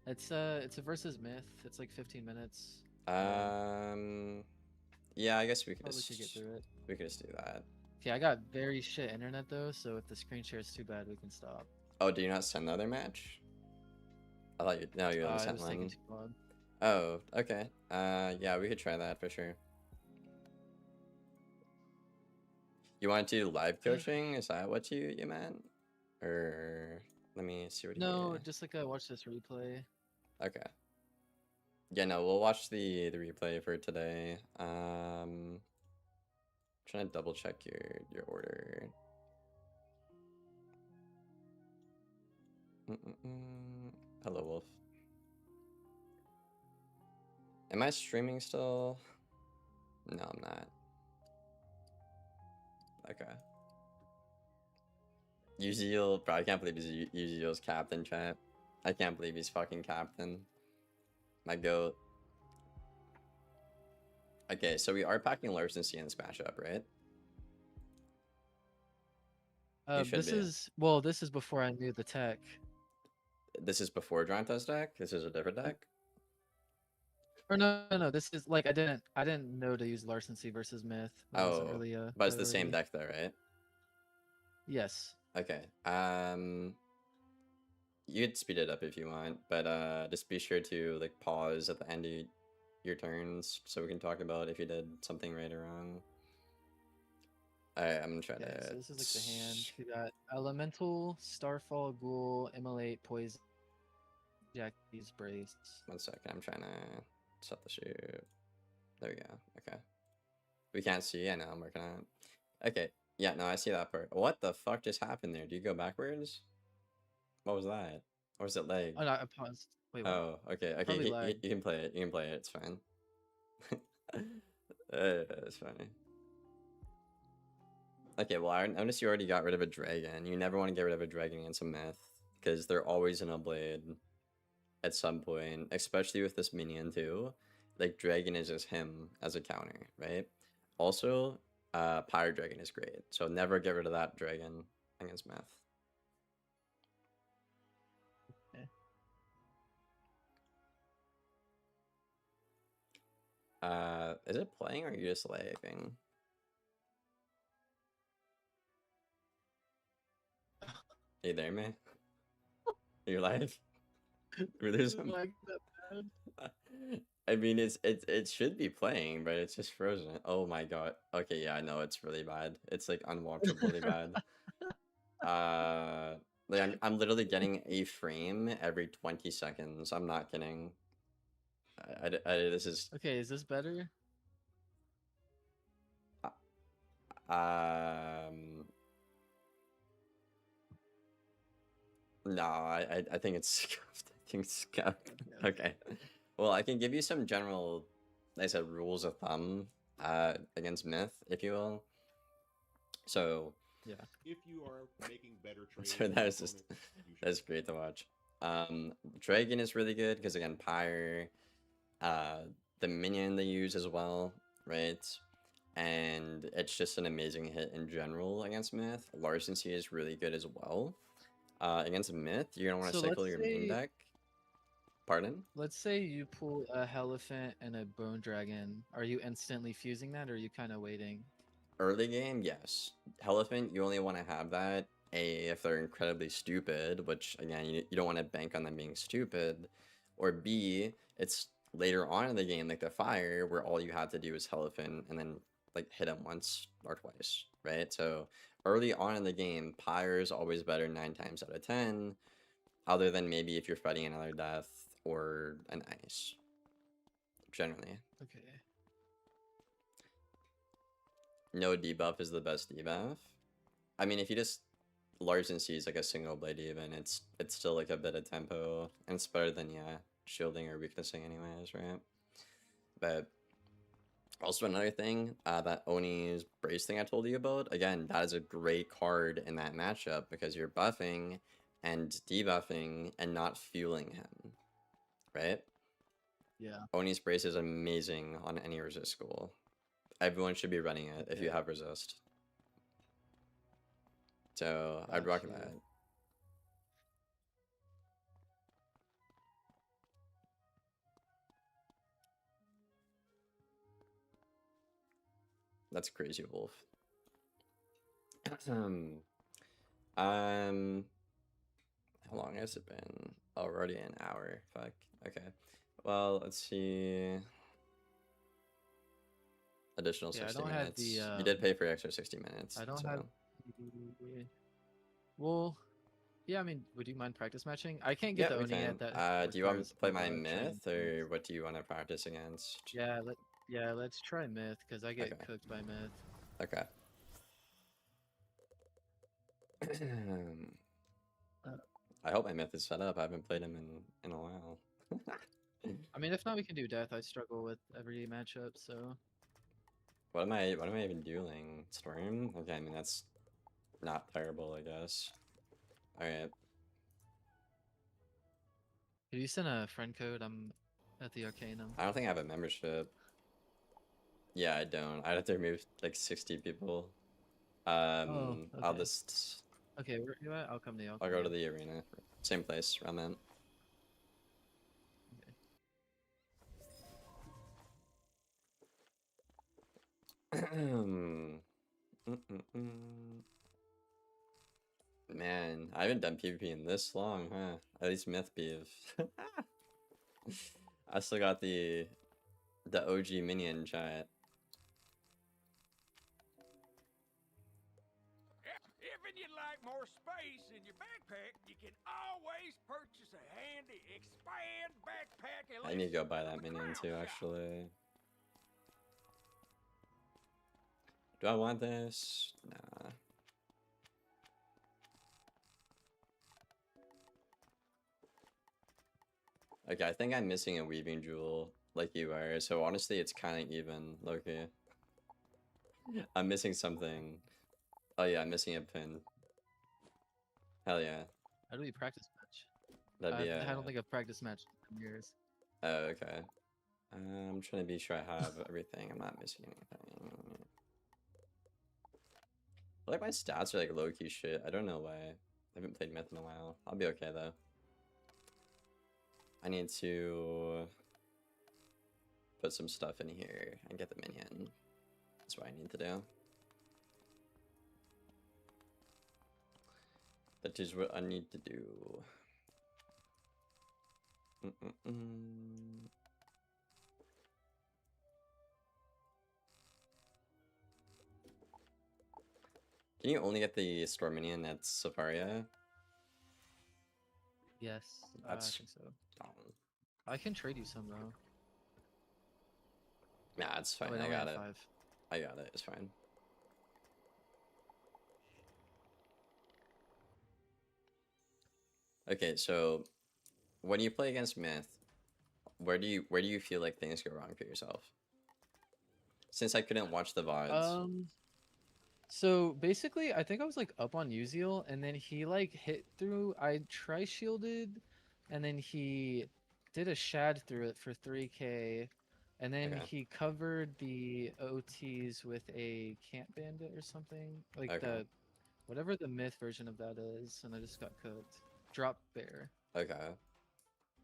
It's a versus myth. It's like 15 minutes. Yeah, I guess we could Probably could get through it. just do that. Okay, I got very shit internet though, so if the screen share is too bad, we can stop. Oh, do you not send the other match? I thought you no, you only It sent was taking one. too long. Oh, okay. Yeah, we could try that for sure. You want to do live coaching? Is that what you meant? Or let me see what he. No, just like watch this replay. Okay. Yeah, no, we'll watch the replay for today. Trying to double check your order. Hello, Wolf. Am I streaming still? No, I'm not. Okay. Uziel, bro, I can't believe he's Uziel's captain, chat. I can't believe he's fucking captain. My goat. Okay, so we are packing Larson C in this matchup, right? You should This be. is this is before I knew the tech. This is before Dranta's deck? This is a different deck? Or no, this is like I didn't know to use Larson C versus Myth. That wasn't Oh, really a but it's the same priority. deck though, right? Yes. Okay. You could speed it up if you want, but just be sure to like pause at the end of your turns so we can talk about if you did something right or wrong. Alright, I'm gonna try Okay, to. so this is like the hand. We got Elemental, Starfall, Ghoul, Immolate, Poison, Jackie's Brace. 1 second, I'm trying to set the shoot. There we go. Okay. We can't see. I know, I'm working on it. Okay. Yeah, no, I see that part. What the fuck just happened there? Do you go backwards? What was that? Or was it leg? Oh no, I paused. Wait, what? Oh, okay. Okay, Probably lag. you can play it. You can play it. It's fine. It's funny. Okay, well, I noticed you already got rid of a dragon. You never want to get rid of a dragon against a myth, because they're always in a blade at some point, especially with this minion too. Like, dragon is just him as a counter, right? Also, Pyre Dragon is great, so never get rid of that dragon against myth. Okay. Is it playing or are you just lagging? Are you there, man? You're live? Really? Like that bad? I mean, it should be playing, but it's just frozen. Oh my god. Okay, yeah, I know it's really bad. It's like unwatchably bad. Like I'm literally getting a frame every 20 seconds. I'm not kidding. This is Okay, is this better? um no, I think it's scuffed. I think it's scuffed. Okay. Well, I can give you some general, like I said, rules of thumb against myth, if you will. So Yeah. If you are making better trades, so that is just that's great to watch. Dragon is really good because again, Pyre, the minion they use as well, right? And it's just an amazing hit in general against Myth. Larson C is really good as well. Against Myth, you're gonna want to So cycle your main deck. Pardon? let's say you pull a Elephant and a Bone Dragon. Are you instantly fusing that, or are you kind of waiting? Early game, yes. Elephant, you only want to have that A, if they're incredibly stupid, which again, you don't want to bank on them being stupid, or B, it's later on in the game, like the fire, where all you have to do is Elephant and then like hit him once or twice, right? So early on in the game, Pyre is always better 9 times out of 10, other than maybe if you're fighting another death or an ice, generally. Okay. No debuff is the best debuff. I mean, if you just Larson sees like a single blade even, it's still like a bit of tempo, and it's better than shielding or weaknessing anyways, right? But also another thing, that Oni's brace thing I told you about, again, that is a great card in that matchup because you're buffing and debuffing and not fueling him, right? Yeah. Oni's brace is amazing on any resist school. Everyone should be running it if you have resist. So I'd rock that. That's crazy, Wolf. How long has it been? Already an hour. Fuck. Okay. Well, let's see. additional Yeah, I 60 don't have minutes. the You did pay for extra 60 minutes. I don't So have the. Well, yeah, I mean, would you mind practice matching? I can't get yeah, the we Oni can. yet. That Do you want me requires to play my training myth, points. or what do you want to practice against? Yeah, let's try myth because I get Okay. cooked by myth. Okay. Uh, I hope my myth is set up. I haven't played him in a while. I mean, if not, we can do death. I struggle with every matchup, so What am I even dueling? Storm? Okay, I mean that's not terrible, I guess. Alright. could you send a friend code? I'm at the Arcanum. I don't think I have a membership. Yeah, I don't. I'd have to remove like 60 people. Oh, I'll okay. just Okay, where you at? I'll come to you. I'll I'll come go to to the arena. Same place, around that. Man, I haven't done PvP in this long, huh? At least Myth Beef. I still got the OG minion chat. If you'd like more space in your backpack, you can always purchase a handy expand backpack. I need to go buy that from the minion Crown too, Shop. actually. Do I want this? Nah. Okay, I think I'm missing a weaving jewel like you are, so honestly it's kind of even, Loki. I'm missing something. Oh yeah, I'm missing a pin. Hell yeah. How do we practice match? That'd be I don't think I've practiced match in years. Oh, okay. I'm trying to be sure I have everything. I'm not missing anything. I feel like my stats are like low-key shit. I don't know why. I haven't played Myth in a while. I'll be okay though. I need to put some stuff in here and get the minion. That's what I need to do. That is what I need to do. Can you only get the Storm minion at Safaria? Yes, I That's think so. dumb. I can trade you some though. Nah, it's Oh, fine. wait, I only got have it. 5. I got it. It's fine. Okay, so when you play against Myth, where do you feel like things go wrong for yourself? Since I couldn't watch the VODs. So basically, I think I was like up on Uziel, and then he like hit through. I tri-shielded, and then he did a shad through it for 3k, and then Okay. he covered the OTs with a camp bandit or something, like Okay. the whatever the myth version of that is, and I just got cooked. Drop bear. Okay.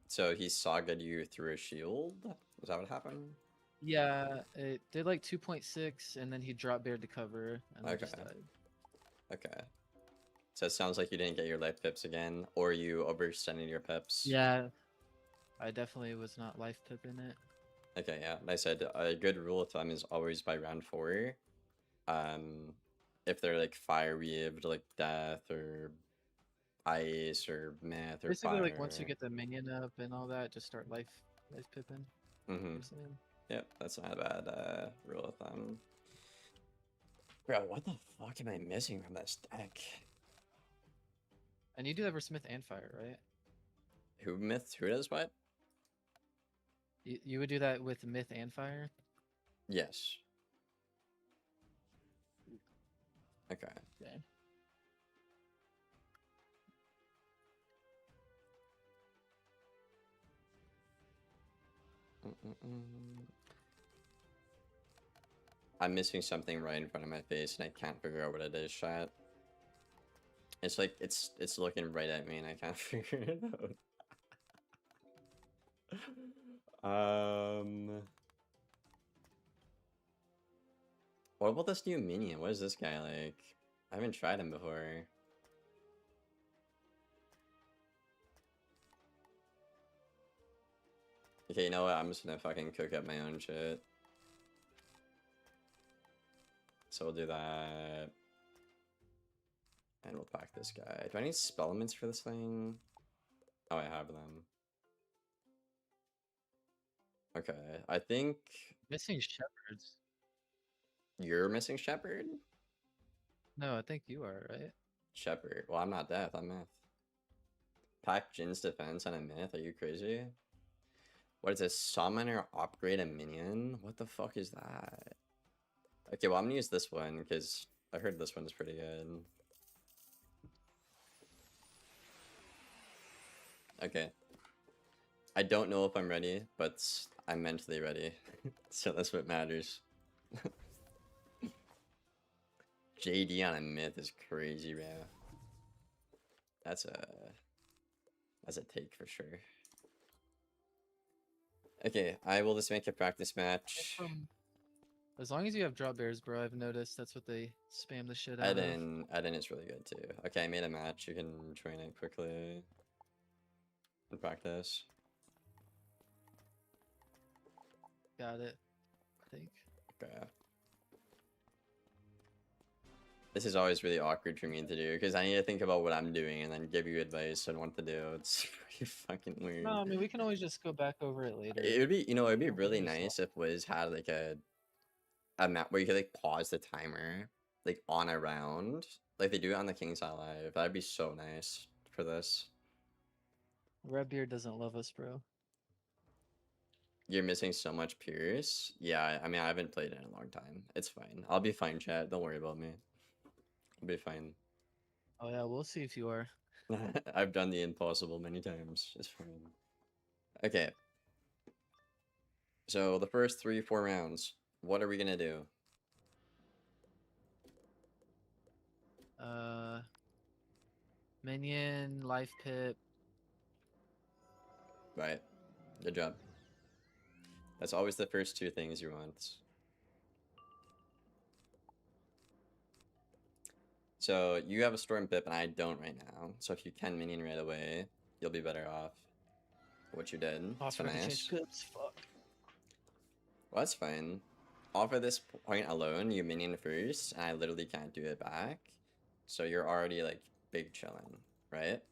So he sauga'd you through a shield? Is that what happened? Yeah, it did like 2.6, and then he drop bear to cover, and I just Okay. died. Okay. So it sounds like you didn't get your life pips again, or you overextended your pips. Yeah, I definitely was not life pipping it. Okay, yeah. Like I said, a good rule of thumb is always by round 4. If they're like fire weaved, like death or ice or myth or Basically, fire. like once you get the minion up and all that, just start life pipping. Mm-hmm. You're saying? Yep, that's not a bad rule of thumb. Bro, what the fuck am I missing from this deck? And you do have Smith and fire, right? Who does what? You would do that with myth and fire. Yes. Okay. Okay. I'm missing something right in front of my face and I can't figure out what it is, chat. It's like it's looking right at me and I can't figure it out. What about this new minion? What is this guy like? I haven't tried him before. Okay, you know what? I'm just gonna fucking cook up my own shit. So we'll do that. And we'll pack this guy. Do I need spell elements for this thing? Oh, I have them. Okay, I think Missing shepherds. you're missing Shepherd? No, I think you are, right? Shepherd. Well, I'm not Death, I'm Myth. Pack Jin's defense on a Myth? Are you crazy? What is this? Summoner upgrade a minion? What the fuck is that? Okay, well, I'm gonna use this one because I heard this one's pretty good. Okay. I don't know if I'm ready, but I'm mentally ready. So that's what matters. JD on a Myth is crazy, bro. That's a take for sure. Okay, I will just make a practice match. As long as you have drop bears, bro, I've noticed that's what they spam the shit out of. Eden is really good too. Okay, I made a match. You can join it quickly and practice. Got it, I think. Okay. This is always really awkward for me to do because I need to think about what I'm doing and then give you advice on what to do. It's pretty fucking weird. No, I mean, we can always just go back over it later. It would be, it'd be Don't really worry yourself. nice if Wiz had like a map where you could like pause the timer like on a round, like they do it on the King's Isle Live. That'd be so nice for this. Redbeard doesn't love us, bro. You're missing so much Pierce. Yeah, I mean, I haven't played in a long time. It's fine. I'll be fine, chat. Don't worry about me. I'll be fine. Oh yeah, we'll see if you are. I've done the impossible many times. It's fine. Okay. So the first 3-4 rounds, what are we gonna do? Minion, life pip. Right. Good job. That's always the first two things you want. So you have a Storm Pip and I don't right now. So if you can minion right away, you'll be better off. What you did. Oh, I That's forgot to nice. change pips. Fuck. Well, that's fine. Off of this point alone, you minion first, and I literally can't do it back. So you're already like big chillin', right?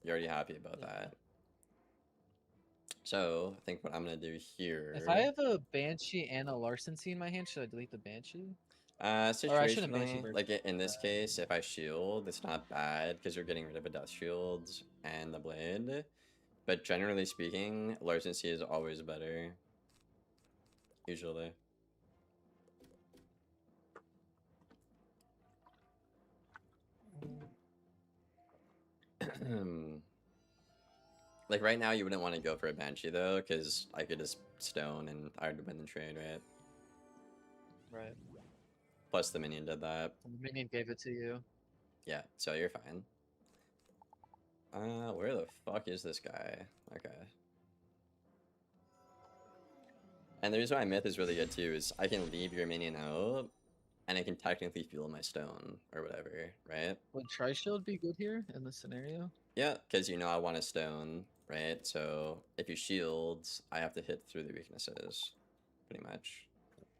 You're already happy about Yeah. that. So I think what I'm gonna do here. If I have a Banshee and a Larcency in my hand, should I delete the Banshee? I shouldn't Banshee Situationally, burn. like in this case, if I shield, it's not bad because you're getting rid of a Death Shield and the Blade. But generally speaking, Larcency is always better. Usually. Like right now, you wouldn't want to go for a Banshee though, because I could just stone and I would win the trade, right? Right. Plus the minion did that. And the minion gave it to you. Yeah, so you're fine. Where the fuck is this guy? Okay. And the reason why Myth is really good too is I can leave your minion out, and I can technically fuel my stone or whatever, right? Would Tri-Shield be good here in this scenario? Yeah, because you know I want a stone, right? So if you shield, I have to hit through the weaknesses, pretty much.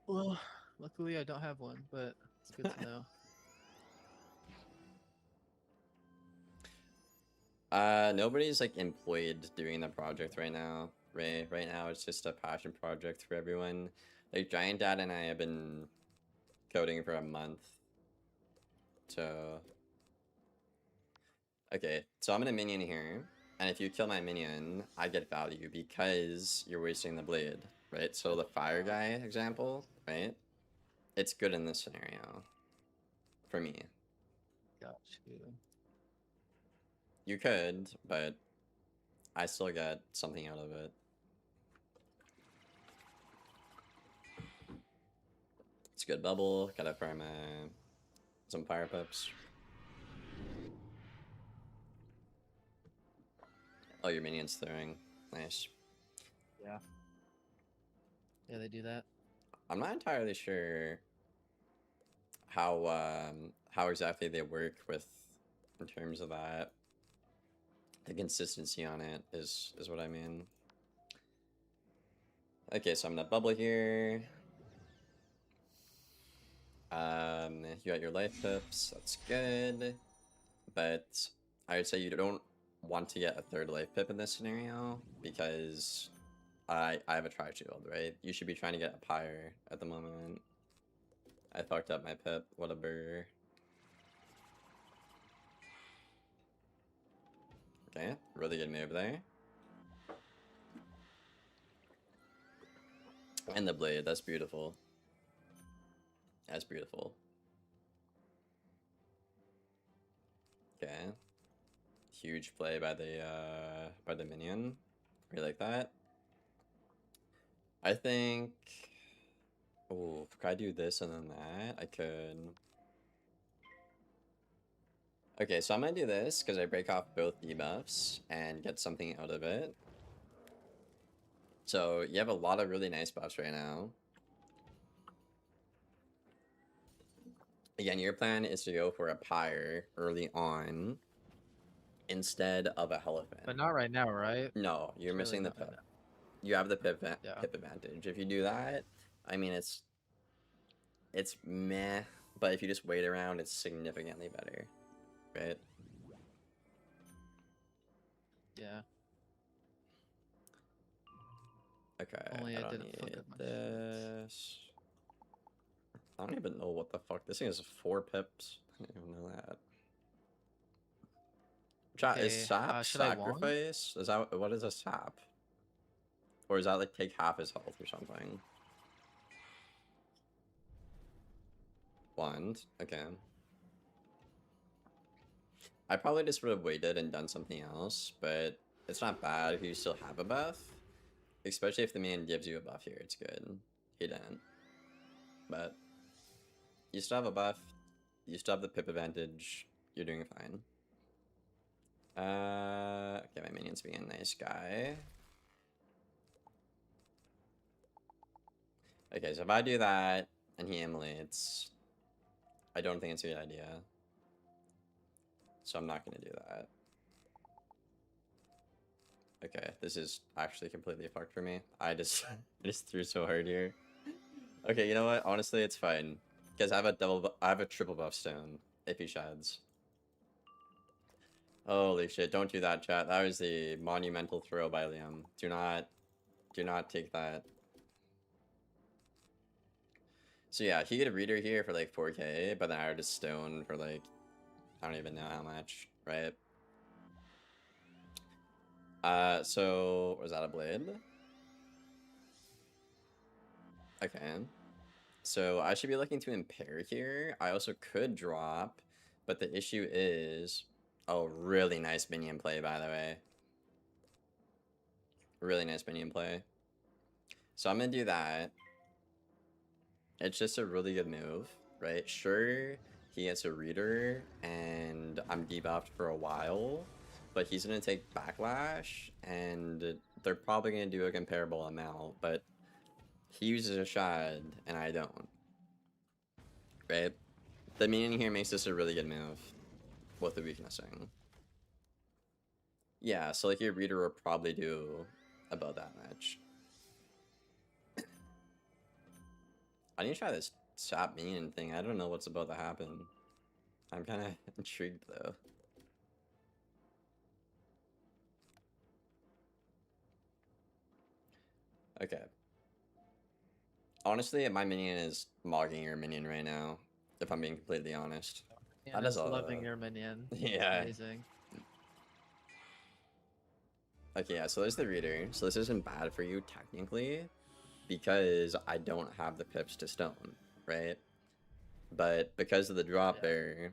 Well, luckily I don't have one, but it's good to know. Nobody's like employed doing the project right now, right? Right now it's just a passion project for everyone. Like Giant Dad and I have been coding for a month. So okay, so I'm gonna minion here, and if you kill my minion, I get value because you're wasting the blade, right? So the fire guy example, right? It's good in this scenario for me. Got you. You could, but I still get something out of it. It's a good bubble. Gotta farm some fire pips. Oh, your minion's throwing. Nice. Yeah. Yeah, they do that. I'm not entirely sure how exactly they work with in terms of that. The consistency on it is what I mean. Okay, so I'm gonna bubble here. You got your life pips, that's good. But I would say you don't want to get a third life pip in this scenario because I have a tri-shield, right? You should be trying to get a pyre at the moment. I fucked up my pip, what a burger. Okay, really good move there. And the blade, that's beautiful. That's beautiful. Okay. Huge play by the minion. Really like that. I think... Oh, could I do this and then that? I could... Okay, so I'm gonna do this because I break off both debuffs and get something out of it. So you have a lot of really nice buffs right now. Again, your plan is to go for a pyre early on instead of a elephant. But not right now, right? No, you're Surely missing the not right pip. now. You have the pip Yeah. pip advantage. If you do that, I mean it's meh, but if you just wait around, it's significantly better, right? Yeah. Okay, Only I I don't didn't flip need it much. this. I don't even know what the fuck. This thing is 4 pips. I didn't even know that. Chat, is Okay, sap should I wand? sacrifice? Is that what is a sap? Or is that like take half his health or something? Wand, okay. I probably just would have waited and done something else, but it's not bad if you still have a buff. Especially if the man gives you a buff here, it's good. He didn't. But you still have a buff. You still have the pip advantage. You're doing fine. Okay, my minion's being a nice guy. Okay, so if I do that and he immolates, I don't think it's a good idea. So I'm not gonna do that. Okay, this is actually completely fucked for me. I just threw so hard here. Okay, you know what? Honestly, it's fine. Because I have a triple buff stone if he sheds. Holy shit, don't do that, chat. That was the monumental throw by Liam. Do not take that. So yeah, he get a reader here for like 4k, but then I would just stone for like, I don't even know how much, right? So, was that a blade? Okay. So I should be looking to impair here. I also could drop, but the issue is, oh, really nice minion play, by the way. Really nice minion play. So I'm gonna do that. It's just a really good move, right? Sure, he gets a reader, and I'm debuffed for a while, but he's gonna take backlash, and they're probably gonna do a comparable amount, but he uses a shad, and I don't. Right? The minion here makes this a really good move with the weaknessing. Yeah, so like your reader will probably do about that much. I need to try this sap minion thing. I don't know what's about to happen. I'm kind of intrigued though. Okay. Honestly, my minion is mogging your minion right now, if I'm being completely honest. And That is it's a... loving your minion. Yeah. Amazing. Okay, yeah, so there's the reader. So this isn't bad for you technically, because I don't have the pips to stone, right? But because of the drop there,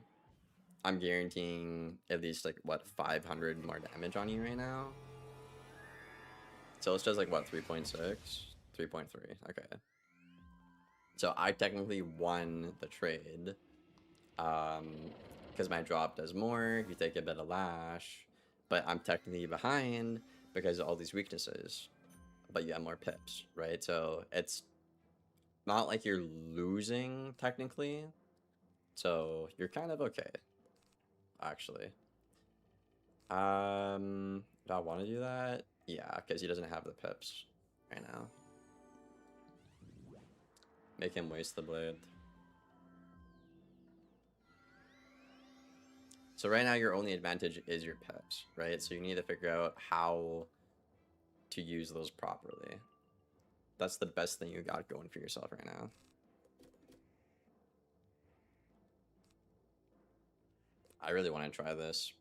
I'm guaranteeing at least like what 500 more damage on you right now. So this does like what 3.6, 3.3. Okay. So I technically won the trade, because my drop does more. You take a bit of lash, but I'm technically behind because of all these weaknesses. But you have more pips, right? So it's not like you're losing technically. So you're kind of okay, actually. Do I want to do that? Yeah, because he doesn't have the pips right now. Make him waste the blade. So right now your only advantage is your pips, right? So you need to figure out how to use those properly. That's the best thing you got going for yourself right now. I really want to try this.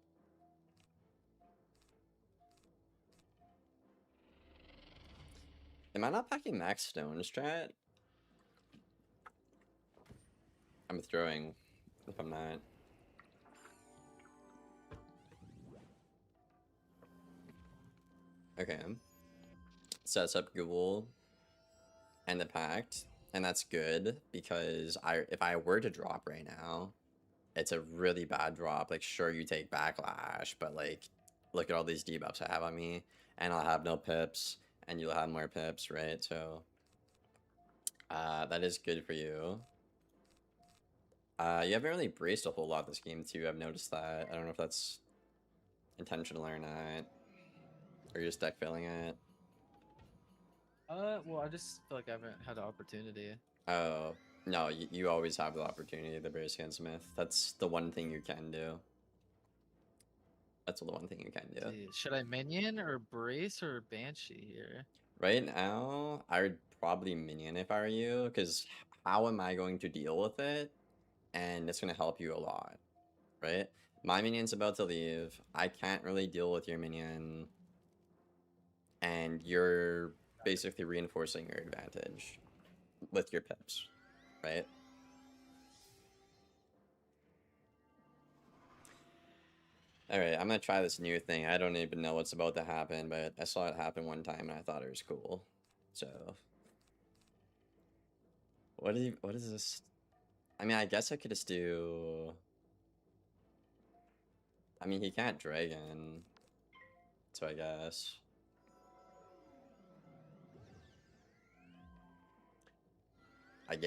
Am I not packing max stone strat? I'm throwing if I'm not. Okay. Sets up Google and the pact, and that's good because if I were to drop right now, it's a really bad drop. Like, sure, you take backlash, but like, look at all these debuffs I have on me, and I'll have no pips, and you'll have more pips, right? So, that is good for you. You haven't really braced a whole lot this game too. I've noticed that. I don't know if that's intentional or not, or you're just deck filling it. Well, I just feel like I haven't had the opportunity. Oh, no, you always have the opportunity to brace against Smith. That's the one thing you can do. That's the one thing you can do. See, should I minion or brace or banshee here? Right now, I would probably minion if I were you, because how am I going to deal with it? And it's going to help you a lot, right? My minion's about to leave. I can't really deal with your minion. And you're basically reinforcing your advantage with your pips, right? Alright, I'm gonna try this new thing. I don't even know what's about to happen, but I saw it happen one time and I thought it was cool. So... What is this? I mean, I guess I could just do... I mean, he can't dragon. So I guess... Okay.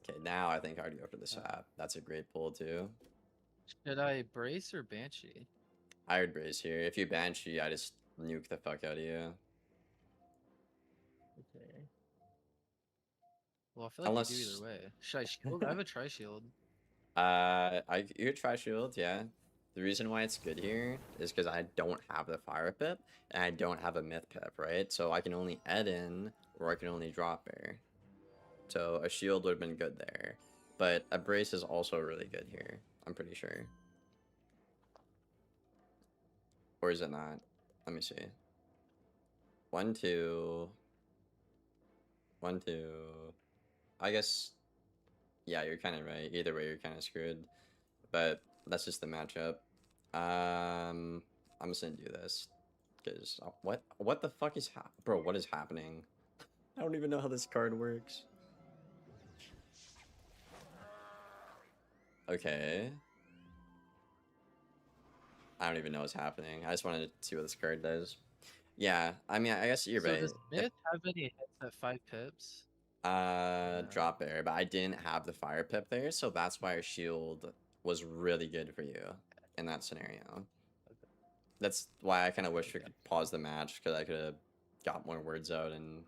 Okay, now I think I'd go for the sap. That's a great pull too. Should I brace or banshee? I would brace here. If you banshee, I just nuke the fuck out of you. Okay. Well, I feel like Unless... you do either way. Should I shield? I have a tri-shield. You could try shield, yeah. The reason why it's good here is because I don't have the fire pip and I don't have a myth pip, right? So I can only add in or I can only drop bear. So a shield would have been good there. But a brace is also really good here, I'm pretty sure. Or is it not? Let me see. 1, 2. 1, 2. I guess, yeah, you're kind of right. Either way, you're kind of screwed. But that's just the matchup. I'm just gonna do this. Because, what the fuck is bro, what is happening? I don't even know how this card works. Okay. I don't even know what's happening. I just wanted to see what this card does. Yeah, I mean, I guess you're So right. does Myth have any hits at 5 pips? Drop bear, but I didn't have the fire pip there, so that's why our shield was really good for you in that scenario. That's why I kind of wish we could pause the match, because I could have got more words out and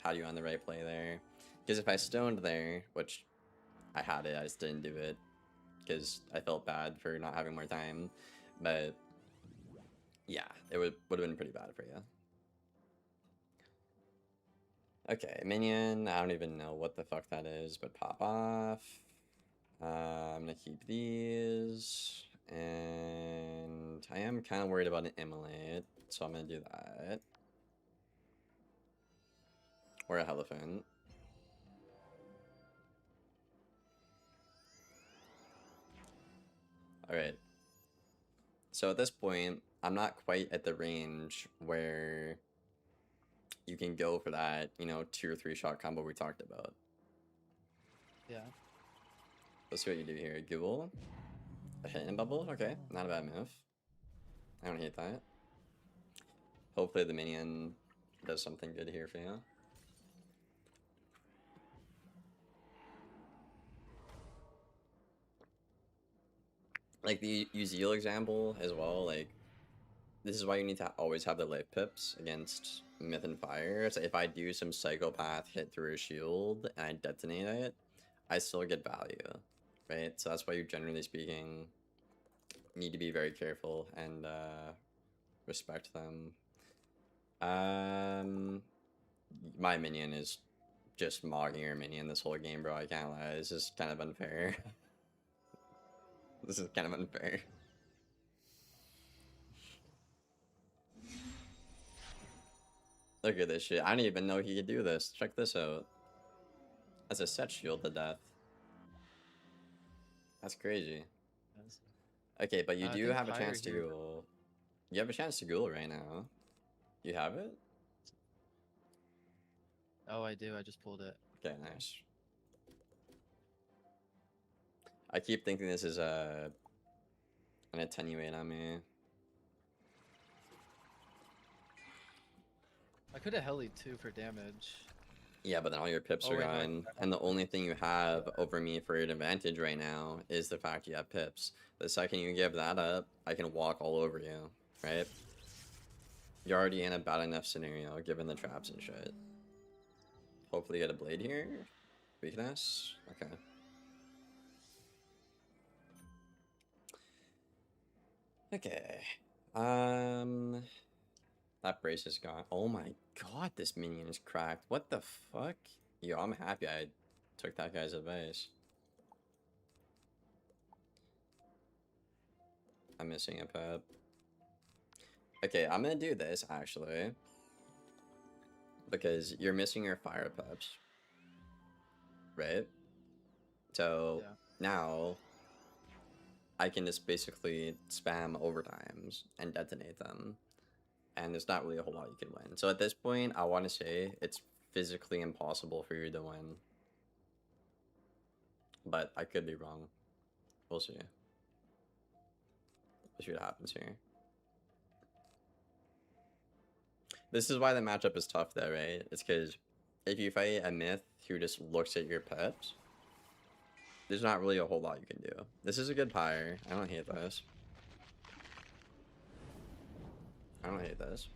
had you on the right play there. Because if I stoned there, which I had it, I just didn't do it because I felt bad for not having more time. But yeah, it would have been pretty bad for you. Okay, minion. I don't even know what the fuck that is, but pop off. I'm gonna keep these, and I am kind of worried about an immolate, so I'm gonna do that. Or a elephant. Alright. So at this point, I'm not quite at the range where you can go for that, you know, 2 or 3 shot combo we talked about. Yeah. Let's see what you do here. Google. A hit and bubble? Okay, not a bad move. I don't hate that. Hopefully the minion does something good here for you. Like the Uzil example as well, like, this is why you need to always have the life pips against Myth and Fire. So if I do some psychopath hit through a shield and I detonate it, I still get value, right? So that's why you, generally speaking, need to be very careful and respect them. My minion is just mogging your minion this whole game, bro. I can't lie. This is kind of unfair. This is kind of unfair. Look at this shit. I didn't even know he could do this. Check this out. That's a set shield to death. That's crazy. Yes. Okay, but you I do think have a Fire chance to here. ghoul. You have a chance to ghoul right now. You have it? Oh, I do. I just pulled it. Okay, nice. I keep thinking this is an attenuate on me. I could have helied too for damage. Yeah, but then all your pips Oh, are wait, no, I gone, and the only thing you have over me for an advantage right now is the fact you have pips. The second you give that up, I can walk all over you, right? You're already in a bad enough scenario, given the traps and shit. Hopefully you get a blade here. Weakness? Okay. Okay. That brace is gone. Oh my god, this minion is cracked. What the fuck? Yo, I'm happy I took that guy's advice. I'm missing a pep. Okay, I'm gonna do this actually. Because you're missing your fire peps. Right? So Yeah. now I can just basically spam overtimes and detonate them. And there's not really a whole lot you can win. So at this point, I want to say it's physically impossible for you to win. But I could be wrong. We'll see. We'll see what happens here. This is why the matchup is tough though, right? It's because if you fight a myth who just looks at your peps, there's not really a whole lot you can do. This is a good pyre. I don't hate this. I don't hate this.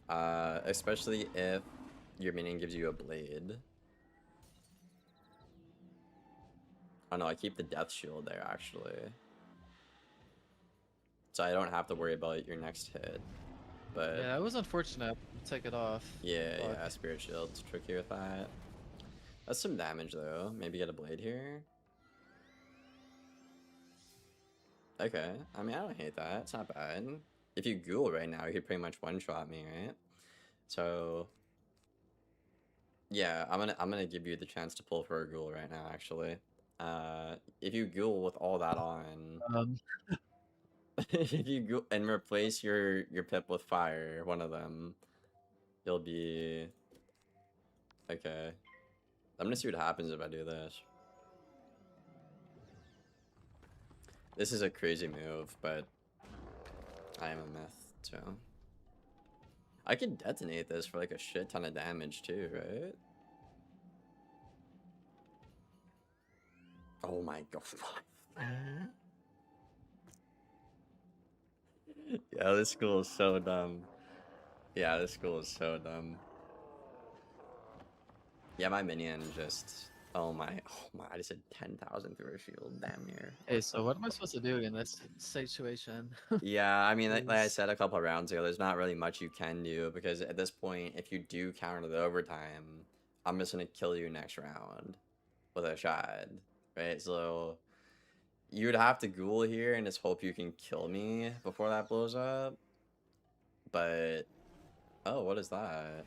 Especially if your minion gives you a blade. Oh no, I keep the death shield there actually. So I don't have to worry about your next hit. But Yeah, that was unfortunate. Take it off. yeah, Fuck. yeah, spirit shield's tricky with that. That's some damage though. Maybe get a blade here. Okay, I mean I don't hate that. It's not bad. If you ghoul right now, you could pretty much one-shot me, right? So yeah, I'm gonna give you the chance to pull for a ghoul right now, actually. If you ghoul with all that on, if you go and replace your pip with fire, one of them, you'll be okay. I'm gonna see what happens if I do this. This is a crazy move, but I am a myth, so I could detonate this for like a shit ton of damage too, right? Oh my god. Yeah, this school is so dumb. Yeah, this school is so dumb. Yeah, my minion just... Oh my, I just hit 10,000 through a shield, damn near. Hey, so what am I supposed to do in this situation? Yeah, I mean, like I Is- said a couple of rounds ago, there's not really much you can do, because at this point, if you do counter the overtime, I'm just gonna kill you next round with a shot, right? So you would have to ghoul here and just hope you can kill me before that blows up. But, oh, what is that?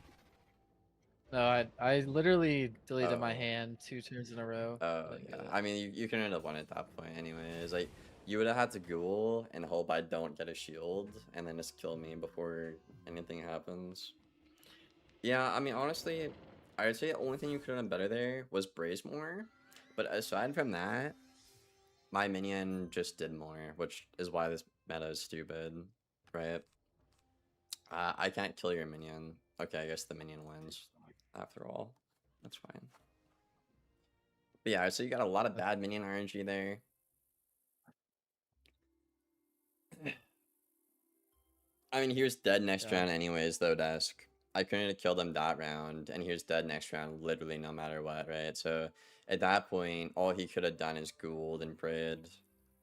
No, I literally deleted my Oh. hand 2 turns in a row. Oh, Didn't get yeah. it. I mean, you can end up one at that point anyways. Like, you would have had to ghoul and hope I don't get a shield and then just kill me before anything happens. Yeah, I mean, honestly, I would say the only thing you could have done better there was brace more. But aside from that, my minion just did more, which is why this meta is stupid, right? I can't kill your minion. Okay, I guess the minion wins after all. That's fine. But yeah, so you got a lot of bad minion RNG there. I mean, he was dead next Yeah. gen anyways, though, Desk. I couldn't have killed him that round, and he was dead next round, literally no matter what, right? So at that point, all he could have done is Ghouled and prayed.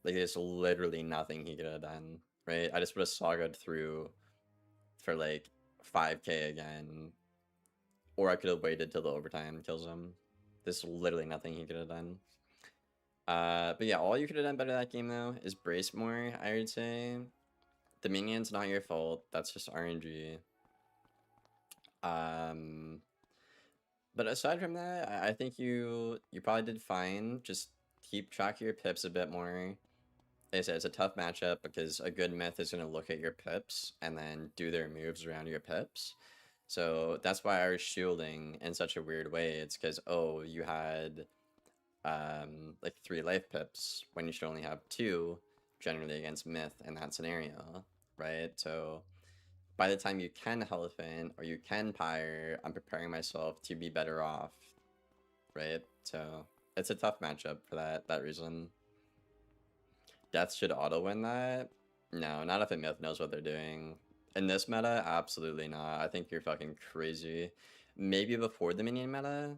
Like, there's literally nothing he could have done, right? I just would have sagaed through for like 5k again, or I could have waited till the overtime kills him. There's literally nothing he could have done. But yeah, all you could have done better that game though is brace more, I would say. The minion's not your fault. That's just RNG. But aside from that, I think you probably did fine. Just keep track of your pips a bit more. Like I said, it's a tough matchup because a good myth is going to look at your pips and then do their moves around your pips. So that's why I was shielding in such a weird way. It's because, oh, you had like 3 life pips when you should only have 2 generally against myth in that scenario, right? So by the time you can Elephant or you can Pyre, I'm preparing myself to be better off, right? So it's a tough matchup for that reason. Death should auto win that. No, not if a myth knows what they're doing. In this meta, absolutely not. I think you're fucking crazy. Maybe before the minion meta,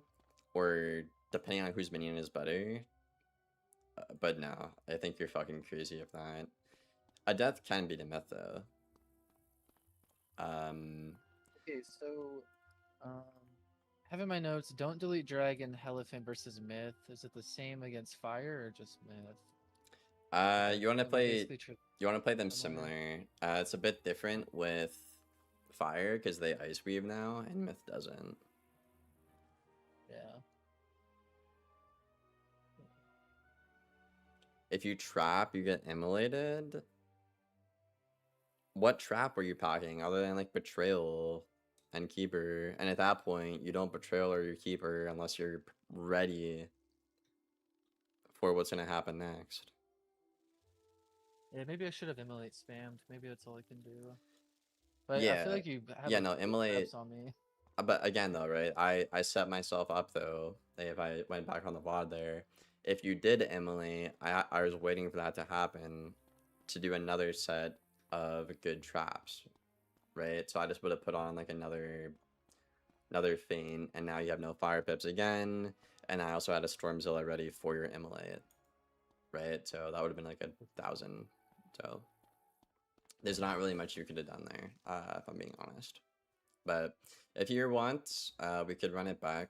or depending on whose minion is better. But no, I think you're fucking crazy if not. A death can be the myth though. Okay, so um, having my notes, don't delete dragon, Elephant versus myth. Is it the same against fire or just myth? You want to Are we play? basically You want to play them similar? similar. It's a bit different with fire because they ice weave now, and myth doesn't. Yeah. If you trap, you get immolated. What trap were you packing other than like betrayal and keeper? And at that point, you don't betrayal or your keeper unless you're ready for what's gonna happen next. Yeah, maybe I should have immolate spammed. Maybe that's all I can do. But I feel Yeah, like you have yeah, like no, 2 immolate. traps on me. But again, though, right? I set myself up though. If I went back on the VOD there, if you did immolate, I was waiting for that to happen to do another set of good traps, right? So I just would have put on like another feint, and now you have no fire pips again, and I also had a Stormzilla ready for your immolate, right? So that would have been like 1,000. So there's not really much you could have done there, if I'm being honest. But if you want, we could run it back.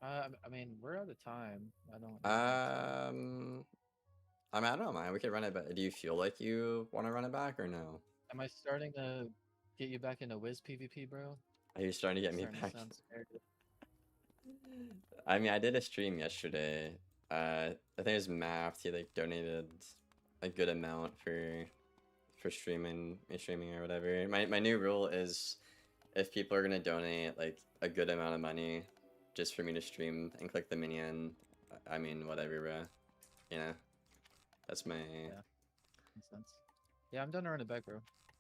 I mean, we're out of time. I don't. I mean, I don't mind. We could run it back. Do you feel like you want to run it back or no? Am I starting to get you back into Wiz PvP, bro? Are you starting to get me Starting back? to sound scared. I mean, I did a stream yesterday. I think it was Maft. He like donated a good amount for streaming or whatever. My new rule is if people are gonna donate like a good amount of money just for me to stream and click the minion, I mean whatever, bro. You know, that's my Makes sense. Yeah, I'm done to run it back, bro.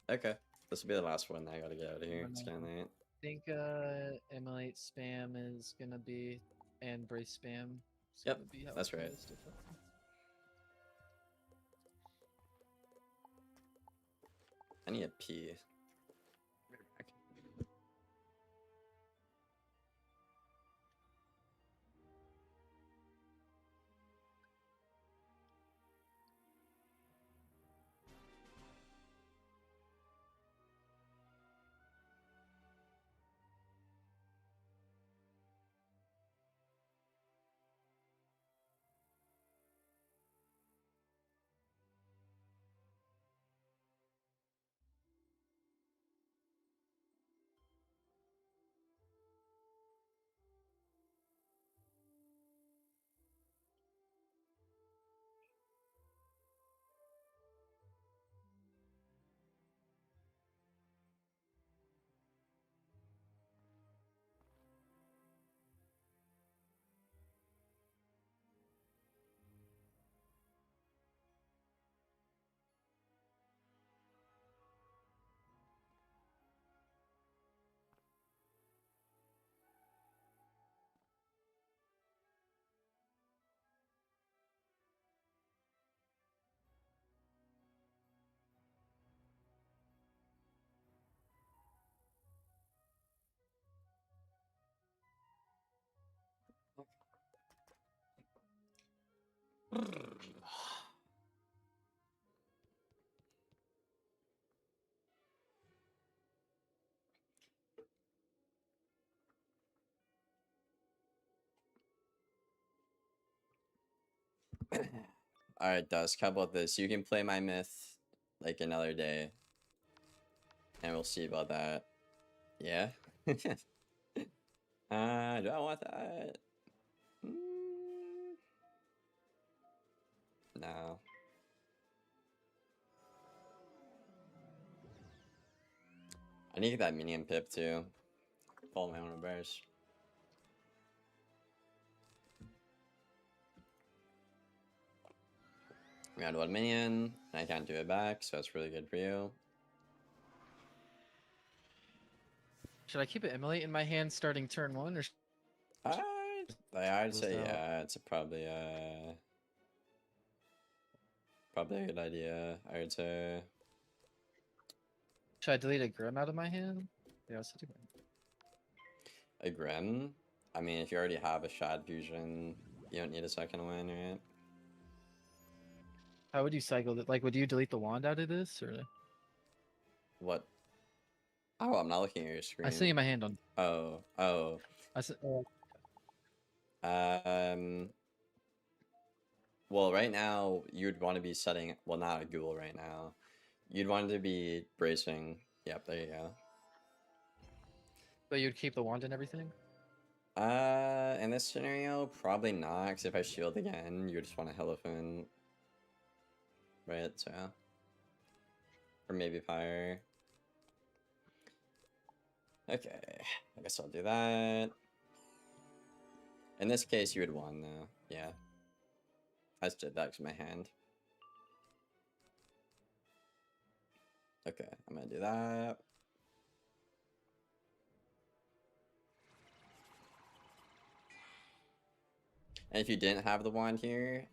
okay. This will be the last one. I gotta get out of here. It's Running. kind of late. I think emulate spam is gonna be and brace spam. Is Yep, gonna be how that's I play right. this differently. I need a pee. Alright, Dusk, how about this? You can play my myth like another day. And we'll see about that. Yeah? Do I want that? No. I need to get that minion pip too. Follow my own reverse. We got one minion, and I can't do it back, so that's really good for you. Should I keep it Immolate in my hand starting turn 1, or I'd say out? yeah, it's probably a good idea, I would say. should I delete a Grim out of my hand? Yeah, let's do A Grim? I mean, if you already have a Shad Fusion, you don't need a second one, right? How would you cycle it? Like, would you delete the wand out of this, or? What? Oh, I'm not looking at your screen. I see in my hand on. Oh. I see, Well, right now, you'd want to be setting... Well, not a ghoul right now. You'd want to be bracing... Yep, there you go. but you'd keep the wand and everything? In this scenario, probably not, because if I shield again, you just want to Elephant. Right, so... Or maybe Fire. Okay, I guess I'll do that. In this case, you would won, though. Yeah. I just did that to my hand. Okay, I'm gonna do that. And if you didn't have the wand here,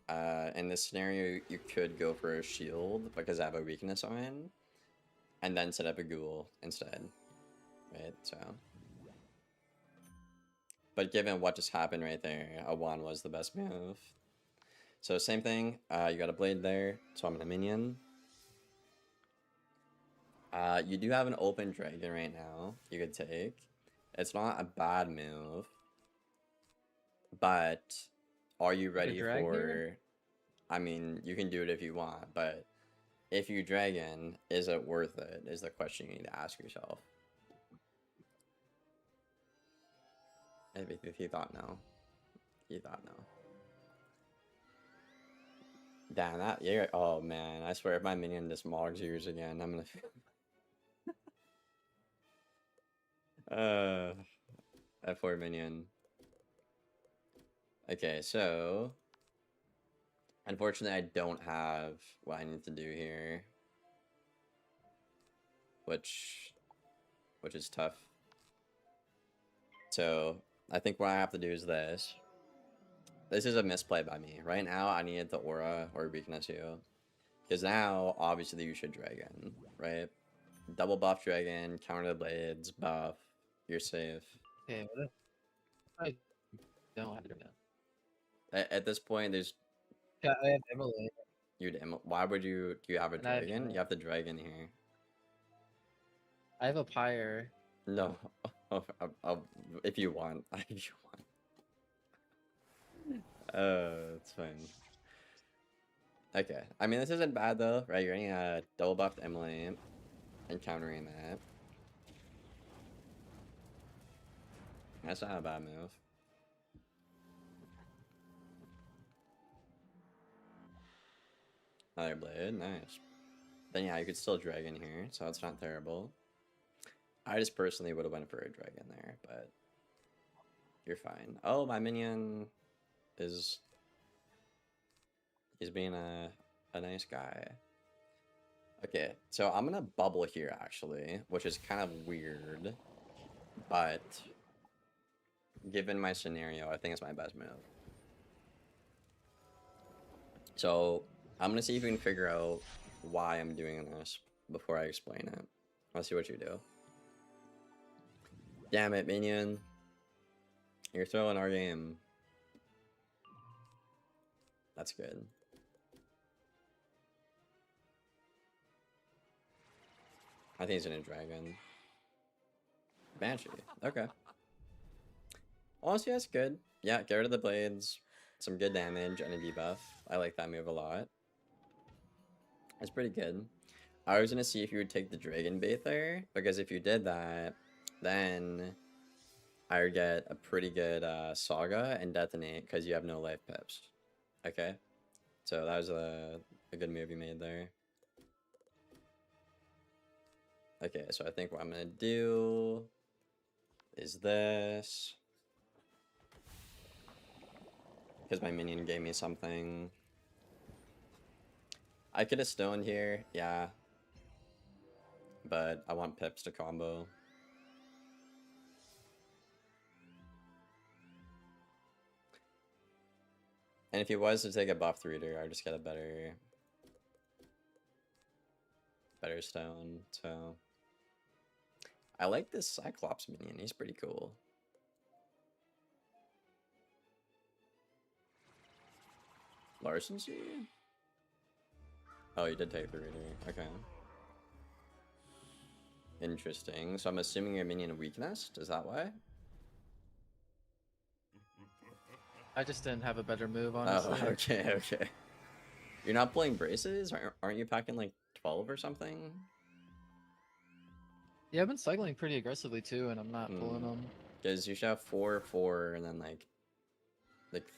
in this scenario, you could go for a shield because I have a weakness on, and then set up a ghoul instead. Right, so. But given what just happened right there, a wand was the best move. So same thing, you got a blade there, so I'm gonna minion. You do have an open dragon right now you could take. It's not a bad move, but are you ready drag for... here? I mean, you can do it if you want, but if you dragon, is it worth it, is the question you need to ask yourself. If you thought no. You thought no. Damn, that... You're, oh man, I swear if my minion just mogs yours again, I'm gonna... F4 minion. Okay, so... Unfortunately, I don't have what I need to do here. Which is tough. So, I think what I have to do is this. This is a misplay by me. Right now, I needed the aura or weakness you. Because now, obviously, you should dragon, right? Double buff dragon, counter the blades, buff. You're safe. Okay, what if I don't have it? At this point, there's... Yeah, I have Immolate. Why would you... Do you have a And I have dragon? You have the dragon here. I have a pyre. No. If you want. If you want. It's fine. Okay. I mean, this isn't bad, though, right? You're getting a double buffed Emily and countering that. That's not a bad move. Another blade, nice. Then yeah, you could still dragon here, so it's not terrible. I just personally would have went for a dragon there, but you're fine. Oh, my minion is... He's being a nice guy. Okay, so I'm gonna bubble here, actually, which is kind of weird, but given my scenario, I think it's my best move. So I'm gonna see if we can figure out why I'm doing this before I explain it. Let's see what you do. Damn it, minion. You're throwing our game. That's good. I think he's gonna dragon. Banshee. Okay. Honestly, that's good. Yeah, get rid of the blades. Some good damage and a debuff. I like that move a lot. It's pretty good. I was gonna see if you would take the dragon bait there, because if you did that, then I would get a pretty good saga and detonate because you have no life pips. Okay, so that was a good move you made there. Okay, so I think what I'm gonna do is this, because my minion gave me something. I could have stoned here, yeah, but I want pips to combo. And if he was to take a buffed reader, I'd just get a better stone. So I like this Cyclops minion. He's pretty cool. Larcency? Oh, you did take the reader. Okay. Interesting. So I'm assuming your minion weakness? Is that why? I just didn't have a better move, honestly. Oh, okay, okay. You're not pulling braces? Aren't you packing like 12 or something? Yeah, I've been cycling pretty aggressively too, and I'm not pulling them. Because you should have 4, 4, and then like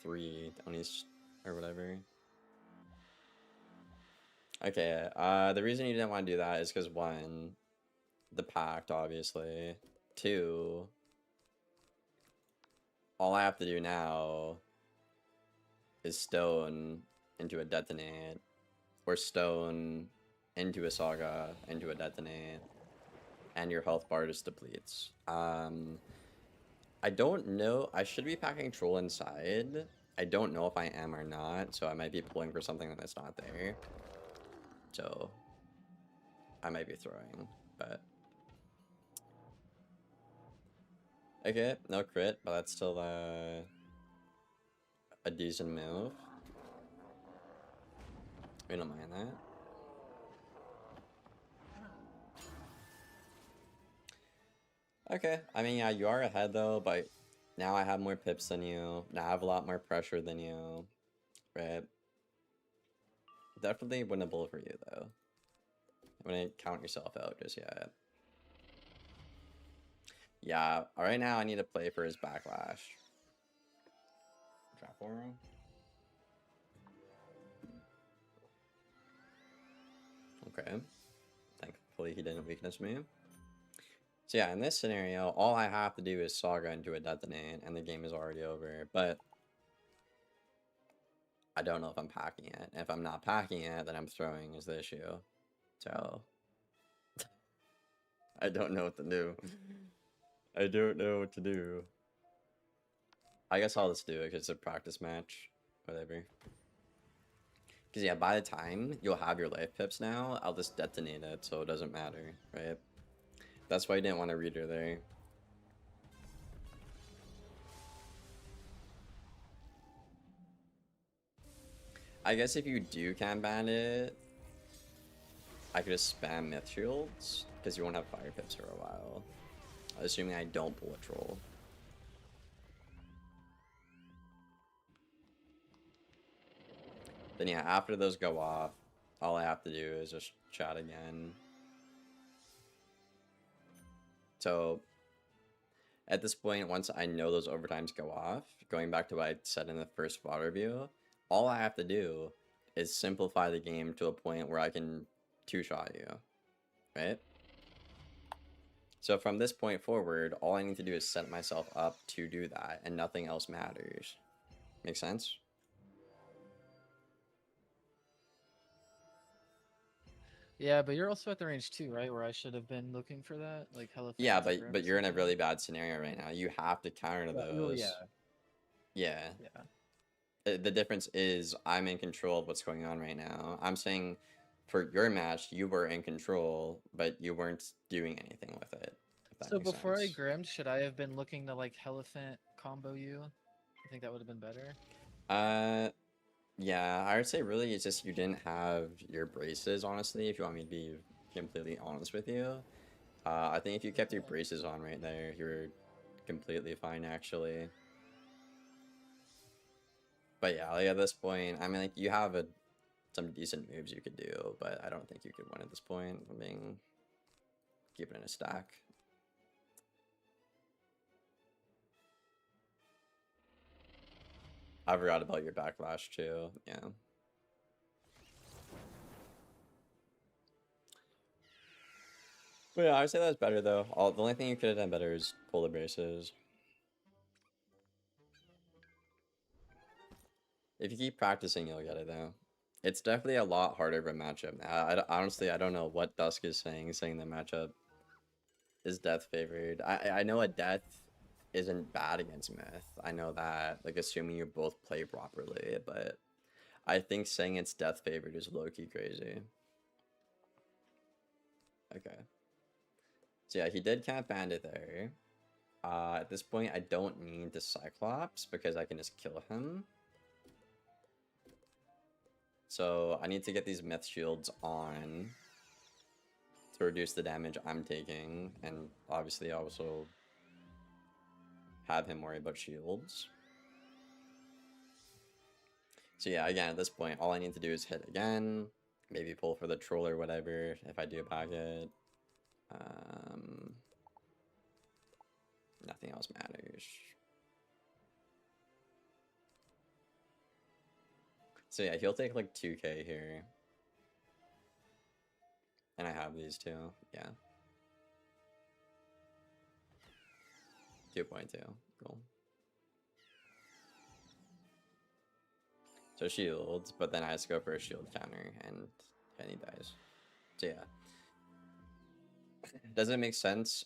3 on each or whatever. Okay, the reason you didn't want to do that is because 1, the pact, obviously. 2, all I have to do now is stone into a detonate, or stone into a saga into a detonate, and your health bar just depletes. I don't know. I should be packing troll inside. I don't know if I am or not, so I might be pulling for something that's not there. So I might be throwing, but okay, no crit, but that's still a decent move. We don't mind that. Okay, I mean, yeah, you are ahead though, but now I have more pips than you. Now I have a lot more pressure than you, right? Definitely winnable for you though. I wouldn't count yourself out just yet. Yeah, right now I need to play for his backlash. Trap for him. Okay. Thankfully he didn't weakness me. So yeah, in this scenario, all I have to do is Saga into a detonate, and the game is already over. But I don't know if I'm packing it. If I'm not packing it, then I'm throwing is the issue. So I don't know what to do. I don't know what to do. I guess I'll just do it because it's a practice match. Whatever. Because yeah, by the time you'll have your life pips now, I'll just detonate it so it doesn't matter, right? That's why I didn't want a reader there. I guess if you do can ban it, I could just spam myth shields because you won't have fire pips for a while. Assuming I don't pull a troll. Then yeah, after those go off, all I have to do is just chat again. So at this point, once I know those overtimes go off, going back to what I said in the first VOD review, all I have to do is simplify the game to a point where I can two-shot you, right? So from this point forward, all I need to do is set myself up to do that, and nothing else matters. Make sense? Yeah, but you're also at the range too, right? Where I should have been looking for that, like hella. Yeah, but you're in a really bad scenario right now. You have to counter those. Yeah. The difference is I'm in control of what's going on right now. I'm saying for your match, you were in control, but you weren't doing anything with it. So before I grimmed, should I have been looking to like Elephant combo you? I think that would have been better. Yeah, I would say really it's just you didn't have your braces, honestly, if you want me to be completely honest with you. I think if you kept your braces on right there, you're completely fine, actually. But yeah, like at this point, I mean, like you have some decent moves you could do, but I don't think you could win at this point. I mean, keep it in a stack. I forgot about your backlash too. Yeah. But yeah, I would say that's better though. The only thing you could have done better is pull the braces. If you keep practicing, you'll get it though. It's definitely a lot harder of a matchup. Honestly, I don't know what Dusk is saying the matchup is death favored. I know a death isn't bad against Myth. I know that, like, assuming you both play properly, but I think saying it's death favored is low-key crazy. Okay. So yeah, he did Cat Bandit there. At this point, I don't need the Cyclops because I can just kill him. So I need to get these Myth shields on to reduce the damage I'm taking, and obviously also have him worry about shields. So yeah, again, at this point, all I need to do is hit again, maybe pull for the troll or whatever if I do a packet. Nothing else matters. So yeah, he'll take like 2k here. And I have these two, yeah. 2.2, cool. So shields, but then I just go for a shield counter and he dies. So yeah. Does it make sense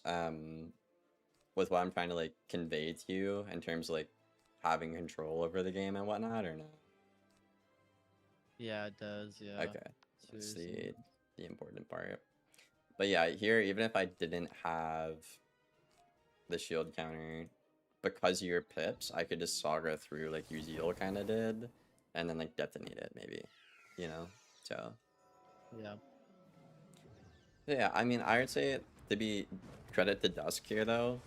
with what I'm trying to like convey to you in terms of like having control over the game and whatnot, or no? Yeah, it does. Yeah. Okay, that's Seriously. the important part. But yeah, here, even if I didn't have the shield counter, because of your pips, I could just saga through like Uziel kind of did, and then like detonate it maybe, you know? So Yeah. yeah, I mean, I would say to be credit to Dusk here though,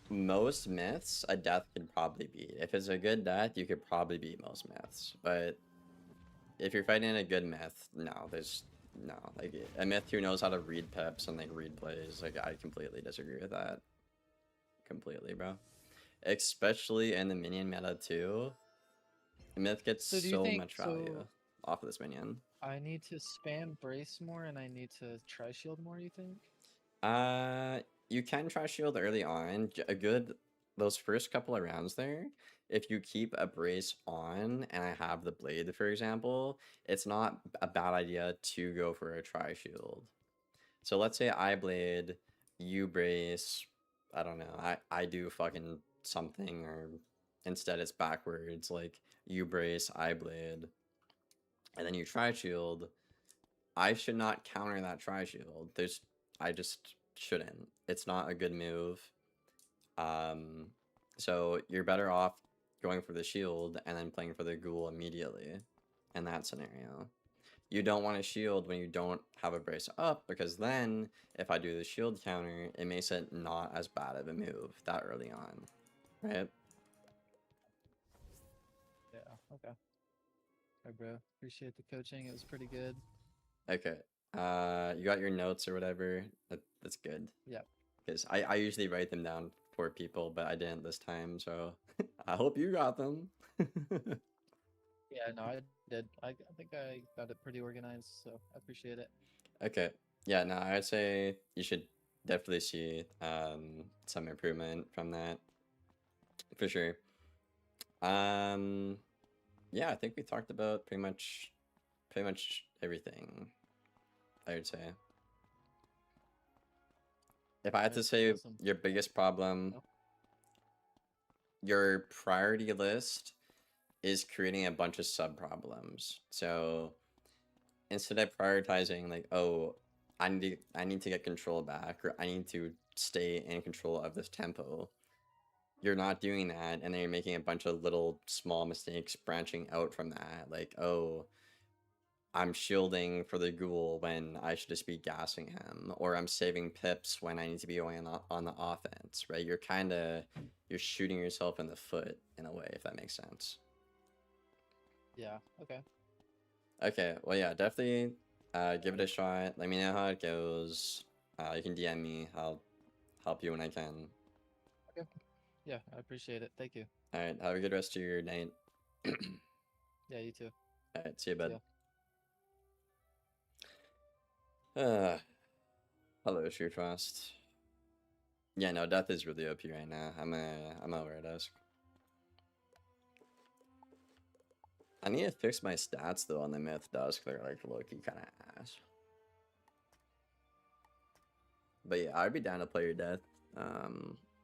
most myths a death can probably beat. If it's a good death, you could probably beat most myths. But if you're fighting a good myth, no, there's no, like a myth who knows how to read pips and like read plays, like I completely disagree with that. Completely, bro. Especially in the minion meta too. Myth gets So do you so think much value off of this minion. I need to spam brace more and I need to try shield more, you think? You can try shield early on. A good those first couple of rounds there. If you keep a brace on and I have the blade, for example, it's not a bad idea to go for a try shield. So let's say I blade, you brace. I don't know. I do fucking something, or instead it's backwards. Like you brace, I blade, and then you try shield. I should not counter that tri shield. I just shouldn't. It's not a good move. So you're better off going for the shield and then playing for the ghoul immediately in that scenario. You don't want to shield when you don't have a brace up, because then if I do the shield counter, it makes it not as bad of a move that early on, right? Yeah. Okay. All right, bro. Appreciate the coaching. It was pretty good. Okay. You got your notes or whatever. That's good. Yeah. Because I usually write them down for people, but I didn't this time, so I hope you got them. Yeah, no, I did. I think I got it pretty organized, so I appreciate it. Okay. Yeah, no, I'd say you should definitely see some improvement from that. For sure. Yeah, I think we talked about pretty much everything, I would say. If I had to Alright, say awesome. your biggest problem, Oh. your priority list is creating a bunch of sub problems. So instead of prioritizing like, oh, I need to get control back, or I need to stay in control of this tempo, you're not doing that, and then you're making a bunch of little small mistakes branching out from that. Like, oh, I'm shielding for the ghoul when I should just be gassing him, or I'm saving pips when I need to be going on the offense, right? You're shooting yourself in the foot in a way, if that makes sense. Yeah. Okay. Okay, well, yeah, definitely give it a shot. Let me know how it goes. You can DM me. I'll help you when I can. Yeah, I appreciate it. Thank you. All right, have a good rest of your night. Yeah, you too. All right, see you, See bud. ya. Hello, Shoot Fast. Yeah, no, death is really OP right now. I'm over at Dusk. I need to fix my stats though on the Myth Dusk. They're like low-key kind of ass. But yeah, I'd be down to play your death.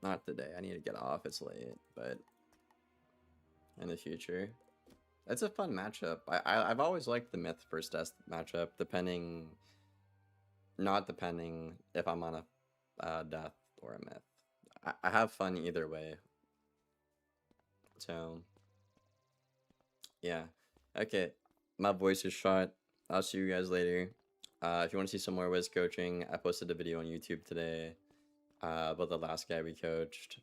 Not today. I need to get off. It's late, but in the future, it's a fun matchup. I've always liked the Myth versus Death matchup, not depending if I'm on a Death or a Myth. I have fun either way. So yeah, okay. My voice is shot. I'll see you guys later. If you want to see some more Wiz Coaching, I posted a video on YouTube today about the last guy we coached.